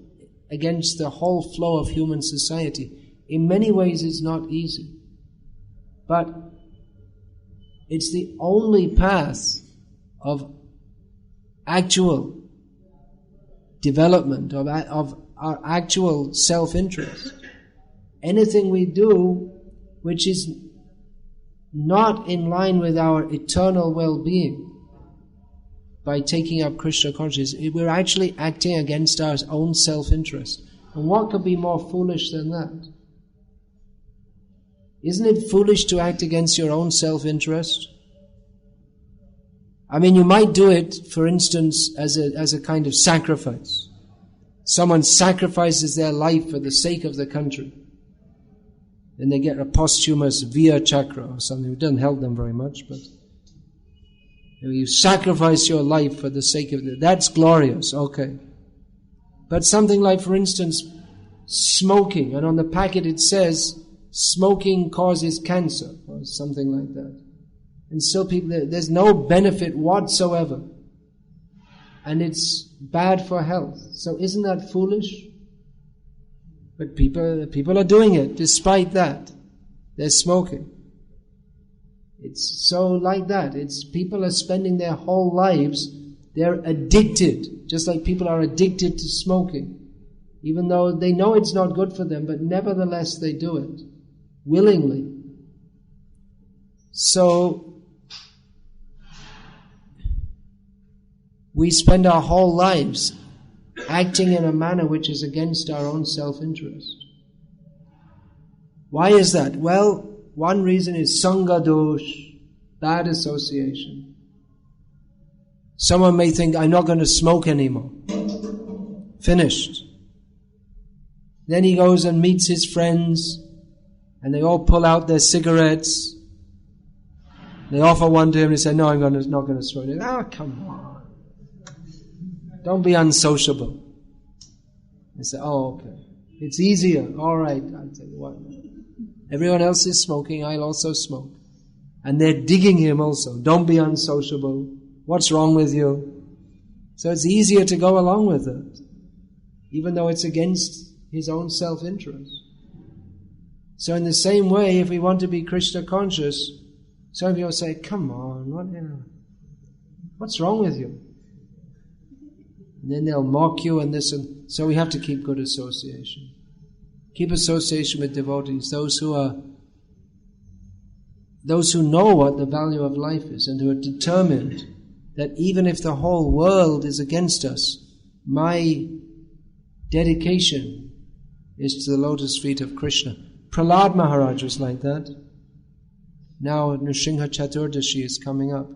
against the whole flow of human society. In many ways it's not easy. But it's the only path of actual development, of our actual self-interest. Anything we do which is not in line with our eternal well-being, by taking up Krishna consciousness, we're actually acting against our own self-interest. And what could be more foolish than that? Isn't it foolish to act against your own self-interest? I mean, you might do it, for instance, as a kind of sacrifice. Someone sacrifices their life for the sake of the country. Then they get a posthumous Veer Chakra or something. It doesn't help them very much, but you sacrifice your life for the sake of it. That's glorious, okay. But something like, for instance, smoking, and on the packet it says, smoking causes cancer, or something like that. And still people, there's no benefit whatsoever. And it's bad for health. So isn't that foolish? But people are doing it despite that. They're smoking. It's so like that. It's people are spending their whole lives, they're addicted, just like people are addicted to smoking. Even though they know it's not good for them, but nevertheless they do it, willingly. So, we spend our whole lives acting in a manner which is against our own self-interest. Why is that? Well, one reason is Sangha dosh, bad association. Someone may think, I'm not going to smoke anymore. Finished. Then he goes and meets his friends, and they all pull out their cigarettes. They offer one to him, and he says, no, I'm not going to smoke. Come on. Don't be unsociable. They say, oh, okay. It's easier. All right, I'll tell you what. Everyone else is smoking, I'll also smoke. And they're digging him also. Don't be unsociable. What's wrong with you? So it's easier to go along with it, even though it's against his own self-interest. So in the same way, if we want to be Krishna conscious, some people say, come on, what's wrong with you? And then they'll mock you and this and so we have to keep good association. Keep association with devotees, those who know what the value of life is and who are determined that even if the whole world is against us, my dedication is to the lotus feet of Krishna. Prahlad Maharaj was like that. Now Nrsimha Chaturdashi is coming up.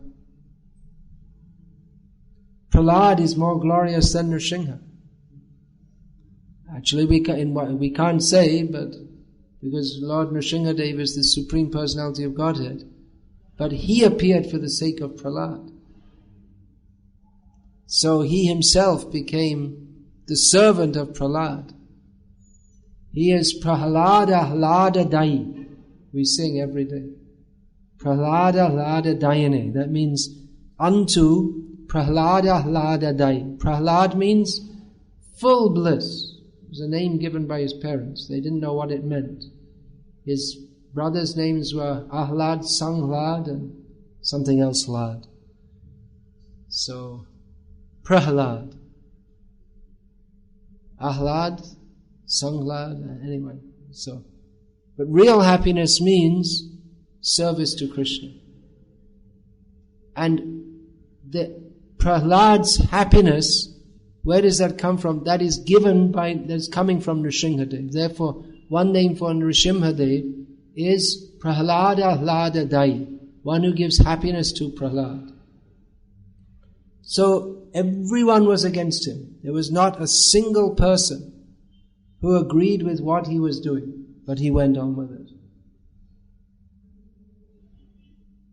Prahlad is more glorious than Nrsimha. Actually, we can't say, but because Lord Nrsimhadev is the Supreme Personality of Godhead, but he appeared for the sake of Prahlad. So he himself became the servant of Prahlad. He is Prahlada Hlada Dai. We sing every day. Prahlada Hlada Dayane. That means unto Prahlada Hlada Dai. Prahlad means full bliss. It was a name given by his parents. They didn't know what it meant. His brothers' names were Ahlad, Sanglad, and something else Lad. So, Prahlad. Ahlad, Sanglad, anyway. So, but real happiness means service to Krishna. And the Prahlad's happiness, where does that come from? That is that's coming from Nrsimhadev. Therefore, one name for Nrsimhadev is Prahlada Hlada Dai, one who gives happiness to Prahlad. So everyone was against him. There was not a single person who agreed with what he was doing, but he went on with it.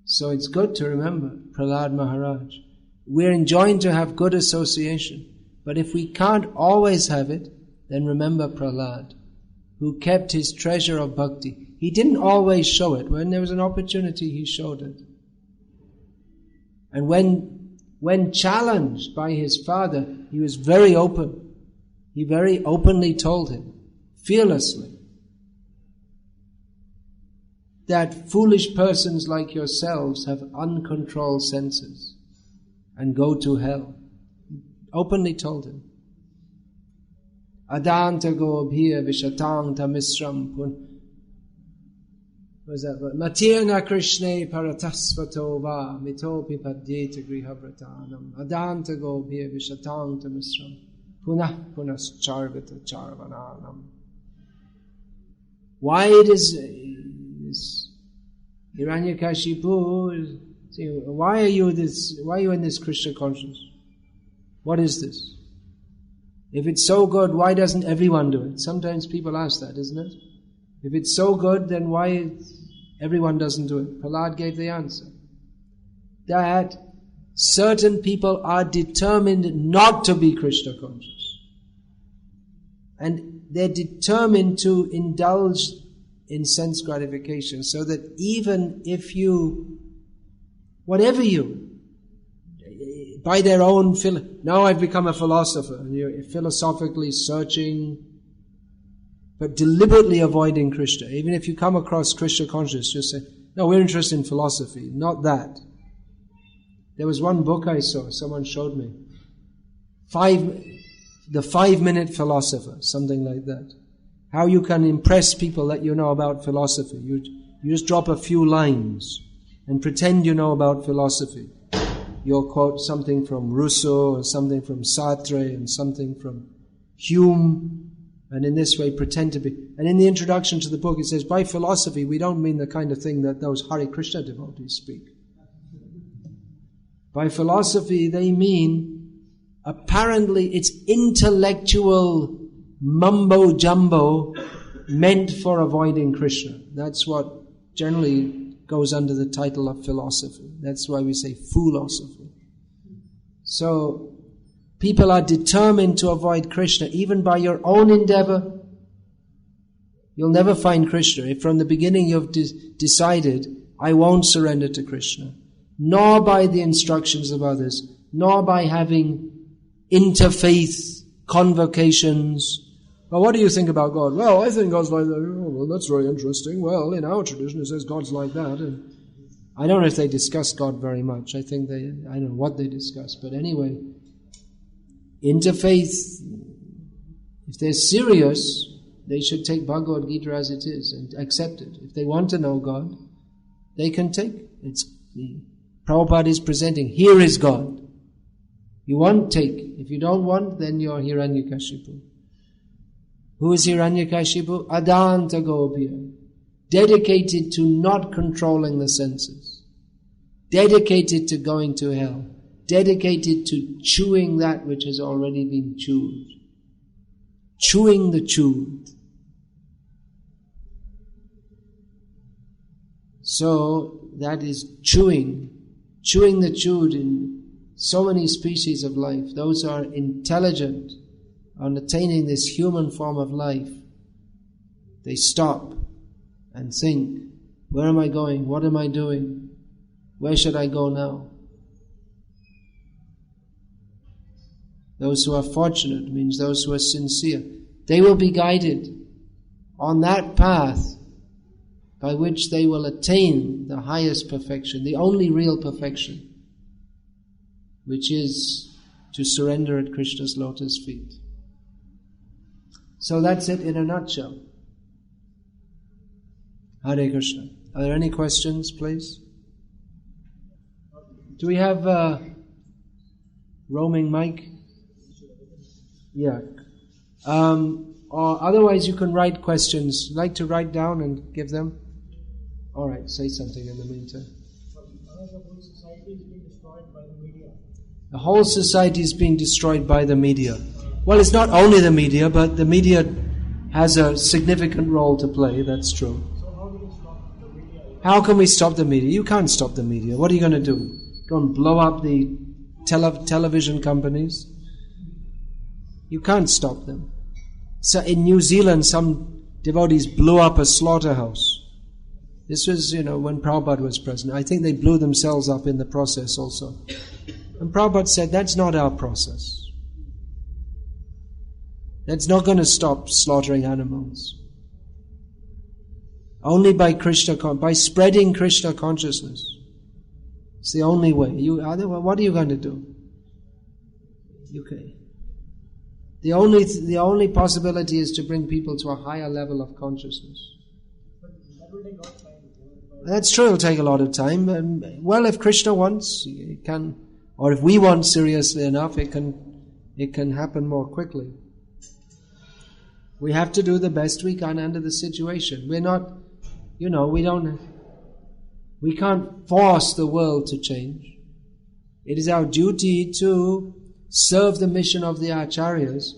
So it's good to remember Prahlad Maharaj. We're enjoined to have good association, but if we can't always have it, then remember Prahlad, who kept his treasure of bhakti. He didn't always show it. When there was an opportunity, he showed it. And when challenged by his father, he was very open. He very openly told him, fearlessly, that foolish persons like yourselves have uncontrolled senses and go to hell. Openly told him. Adanta gobhir vishatang tamisram pun. What is that? Matirna krishne paratasvato va mitopi padyeta grihavratanam. Adanta gobhir vishatang tamisram punah punascharvita charvananam. Why does Hiranyakashipu, why are you in this Krishna consciousness? What is this? If it's so good, why doesn't everyone do it? Sometimes people ask that, isn't it? If it's so good, then why everyone doesn't do it? Prahlad gave the answer. That certain people are determined not to be Krishna conscious. And they're determined to indulge in sense gratification, so that even if by their own, now I've become a philosopher, and you're philosophically searching, but deliberately avoiding Krishna. Even if you come across Krishna consciousness, just say, no, we're interested in philosophy, not that. There was one book I saw, someone showed me, The 5-Minute Philosopher, something like that. How you can impress people that you know about philosophy. You just drop a few lines and pretend you know about philosophy. You'll quote something from Rousseau and something from Sartre and something from Hume, and in this way pretend to be. And in the introduction to the book it says, by philosophy we don't mean the kind of thing that those Hare Krishna devotees speak. By philosophy they mean, apparently it's intellectual mumbo jumbo meant for avoiding Krishna. That's what generally goes under the title of philosophy. That's why we say philosophy. So people are determined to avoid Krishna even by your own endeavor. You'll never find Krishna if from the beginning you've decided, I won't surrender to Krishna, nor by the instructions of others, nor by having interfaith convocations. Well, what do you think about God? Well, I think God's like that. Oh, well, that's very interesting. Well, in our tradition it says God's like that. And I don't know if they discuss God very much. I don't know what they discuss. But anyway, interfaith, if they're serious, they should take Bhagavad Gita as it is and accept it. If they want to know God, they can take it. Prabhupada is presenting, here is God. You want, take. If you don't want, then you're Hiranyakashipu. Who is Hiranyakashipu? Adanta Gopya. Dedicated to not controlling the senses. Dedicated to going to hell. Dedicated to chewing that which has already been chewed. Chewing the chewed. So, that is chewing. Chewing the chewed in so many species of life. Those are intelligent on attaining this human form of life. They stop and think, where am I going? What am I doing? Where should I go now? Those who are fortunate means those who are sincere. They will be guided on that path by which they will attain the highest perfection, the only real perfection, which is to surrender at Krishna's lotus feet. So that's it in a nutshell. Hare Krishna. Are there any questions, please? Do we have a roaming mic? Yeah. Or otherwise you can write questions. Like to write down and give them? Alright, say something in the meantime. Another whole society is being destroyed by the media. The whole society is being destroyed by the media. Well, it's not only the media, but the media has a significant role to play, that's true. So how do you stop the media? How can we stop the media? You can't stop the media. What are you going to do? Go and blow up the television companies? You can't stop them. So in New Zealand, some devotees blew up a slaughterhouse. This was, when Prabhupada was present. I think they blew themselves up in the process also. And Prabhupada said, that's not our process. That's not going to stop slaughtering animals. Only by by spreading Krishna consciousness. It's the only way. What are you going to do? The only possibility is to bring people to a higher level of consciousness. But that will take a lot of time. That's true, it'll take a lot of time. Well, if Krishna wants, it can, or if we want seriously enough, it can happen more quickly. We have to do the best we can under the situation. We're not, we can't force the world to change. It is our duty to serve the mission of the Acharyas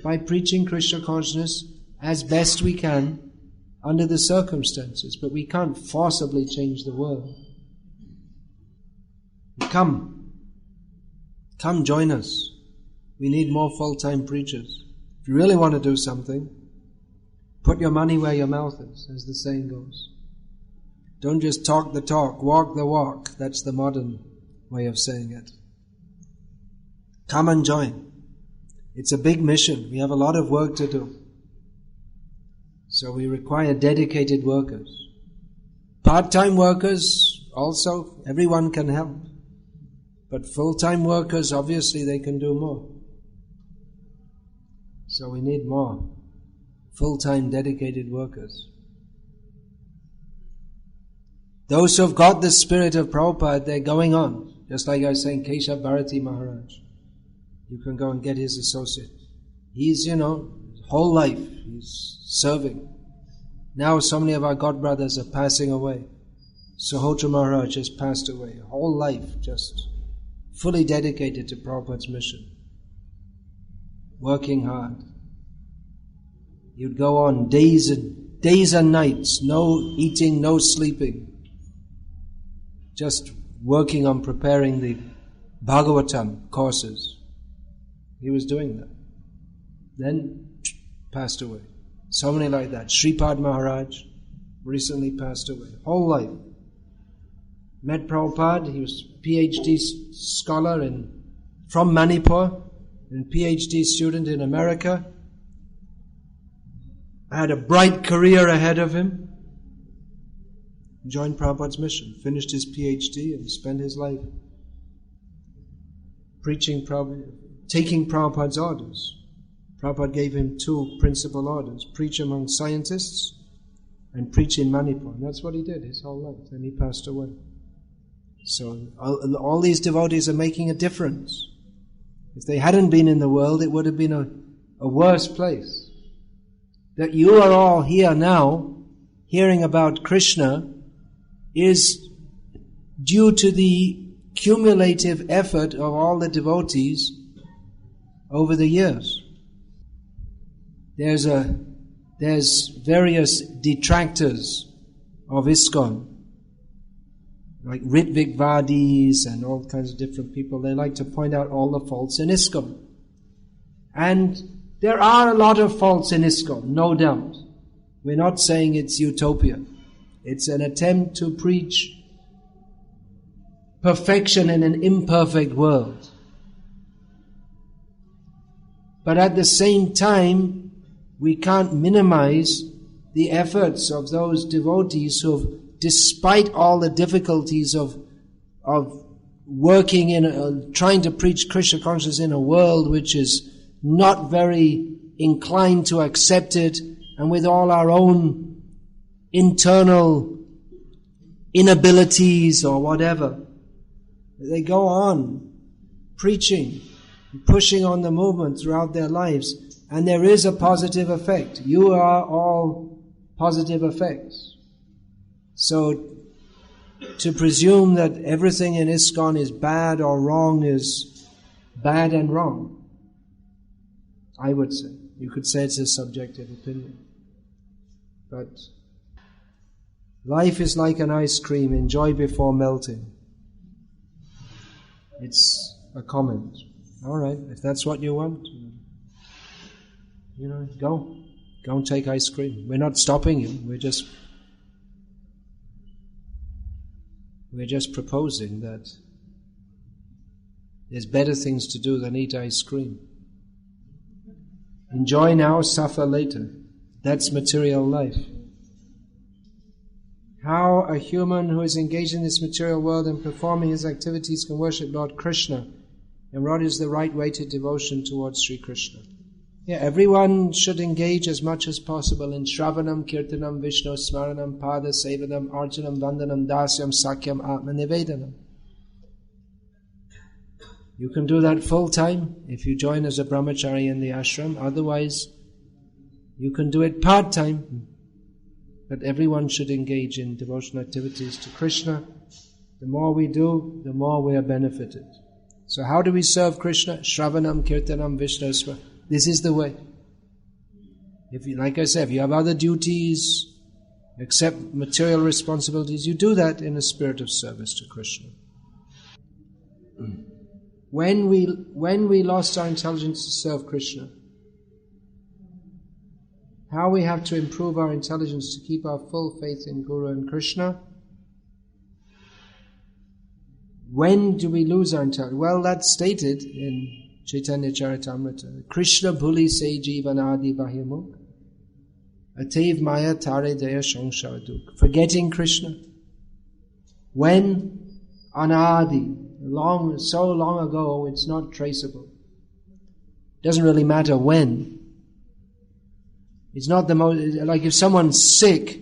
by preaching Krishna consciousness as best we can under the circumstances, but we can't forcibly change the world. Come join us. We need more full-time preachers. If you really want to do something, put your money where your mouth is, as the saying goes. Don't just talk the talk, walk the walk. That's the modern way of saying it. Come and join. It's a big mission. We have a lot of work to do. So we require dedicated workers. Part-time workers also, everyone can help. But full-time workers, obviously they can do more. So we need more full-time dedicated workers. Those who have got the spirit of Prabhupada, they're going on. Just like I was saying, Keshav Bharati Maharaj. You can go and get his associate. He's, whole life, he's serving. Now so many of our godbrothers are passing away. Sahotra Maharaj has passed away. Whole life just fully dedicated to Prabhupada's mission. Working hard. You'd go on days and nights, no eating, no sleeping. Just working on preparing the Bhagavatam courses. He was doing that. Then passed away. So many like that. Sripad Maharaj recently passed away. Whole life. Met Prabhupada. He was PhD scholar from Manipur. And PhD student in America. Had a bright career ahead of him. Joined Prabhupada's mission. Finished his PhD and spent his life preaching taking Prabhupada's orders. Prabhupada gave him 2 principal orders. Preach among scientists and preach in Manipur. And that's what he did his whole life. Then he passed away. So all these devotees are making a difference. If they hadn't been in the world, it would have been a worse place. That you are all here now, hearing about Krishna, is due to the cumulative effort of all the devotees over the years. There's various detractors of ISKCON, like Ritvik Vadis and all kinds of different people. They like to point out all the faults in ISKCON. And there are a lot of faults in ISKCON, no doubt. We're not saying it's utopia. It's an attempt to preach perfection in an imperfect world. But at the same time, we can't minimize the efforts of those devotees who have, despite all the difficulties of working trying to preach Krishna consciousness in a world which is not very inclined to accept it, and with all our own internal inabilities or whatever, they go on preaching, pushing on the movement throughout their lives, and there is a positive effect. You are all positive effects. So to presume that everything in ISKCON is bad or wrong is bad and wrong. I would say. You could say it's a subjective opinion. But life is like an ice cream, enjoy before melting. It's a comment. All right, if that's what you want, go and take ice cream. We're not stopping you. We're just proposing that there's better things to do than eat ice cream. Enjoy now, suffer later. That's material life. How a human who is engaged in this material world and performing his activities can worship Lord Krishna, and what is the right way to devotion towards Sri Krishna. Yeah, everyone should engage as much as possible in Shravanam, Kirtanam, Vishnu, Smaranam, Pada, Sevanam, Arjanam, Vandanam, Dasyam, Sakyam, Atma Nivedanam. You can do that full time if you join as a brahmachari in the ashram. Otherwise, you can do it part time. But everyone should engage in devotional activities to Krishna. The more we do, the more we are benefited. So how do we serve Krishna? Shravanam, Kirtanam, Vishnu, Smaranam. This is the way. Like I said, if you have other duties, accept material responsibilities, you do that in a spirit of service to Krishna. When we lost our intelligence to serve Krishna, how we have to improve our intelligence to keep our full faith in Guru and Krishna. When do we lose our intelligence? Well, that's stated in Chaitanya Charitamrita. Krishna bhuli se jivanadi bahimuk atev maya tare daya shangsara duk. Forgetting Krishna. When? Anadi. So long ago, it's not traceable. Doesn't really matter when. It's not the most, like if someone's sick,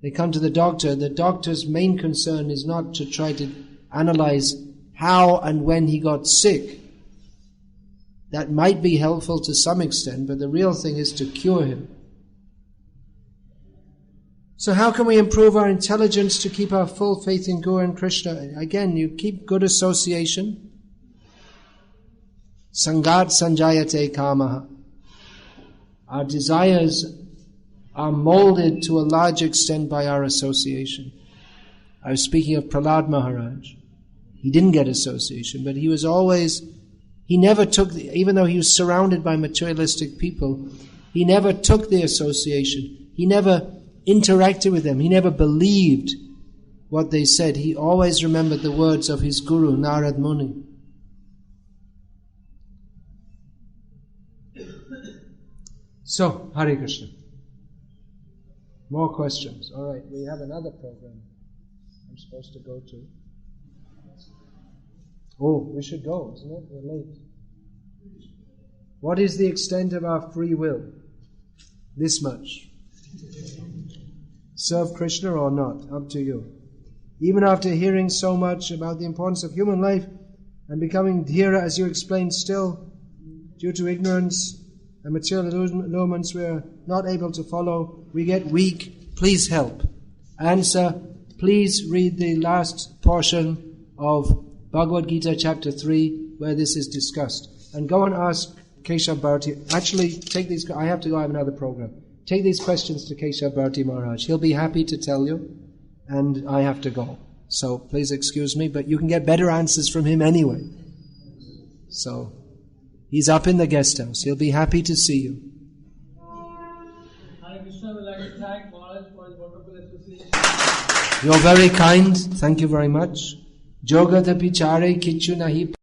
they come to the doctor's main concern is not to try to analyze how and when he got sick. That might be helpful to some extent, but the real thing is to cure him. So how can we improve our intelligence to keep our full faith in Guru and Krishna? Again, you keep good association. Sangat sanjayate kamaha. Our desires are molded to a large extent by our association. I was speaking of Prahlad Maharaj. He didn't get association, but he never took, even though he was surrounded by materialistic people, he never took the association. He never interacted with them. He never believed what they said. He always remembered the words of his guru, Narad Muni. So, Hare Krishna. More questions. All right, we have another program I'm supposed to go to. Oh, we should go, isn't it? We're late. What is the extent of our free will? This much. Serve Krishna or not, up to you. Even after hearing so much about the importance of human life and becoming dhira, as you explained, still, due to ignorance and material allurements we are not able to follow, we get weak. Please help. Answer, please read the last portion of Bhagavad Gita chapter 3 where this is discussed. And go and ask Keshav Bharati. Actually, take these, I have to go, I have another program. Take these questions to Keshav Bharati Maharaj. He'll be happy to tell you, and I have to go. So please excuse me, but you can get better answers from him anyway. So, he's up in the guest house. He'll be happy to see you. Hare Krishna, would like to thank Maharaj for his wonderful association. You're very kind. Thank you very much. Jogata pichare kichu nahi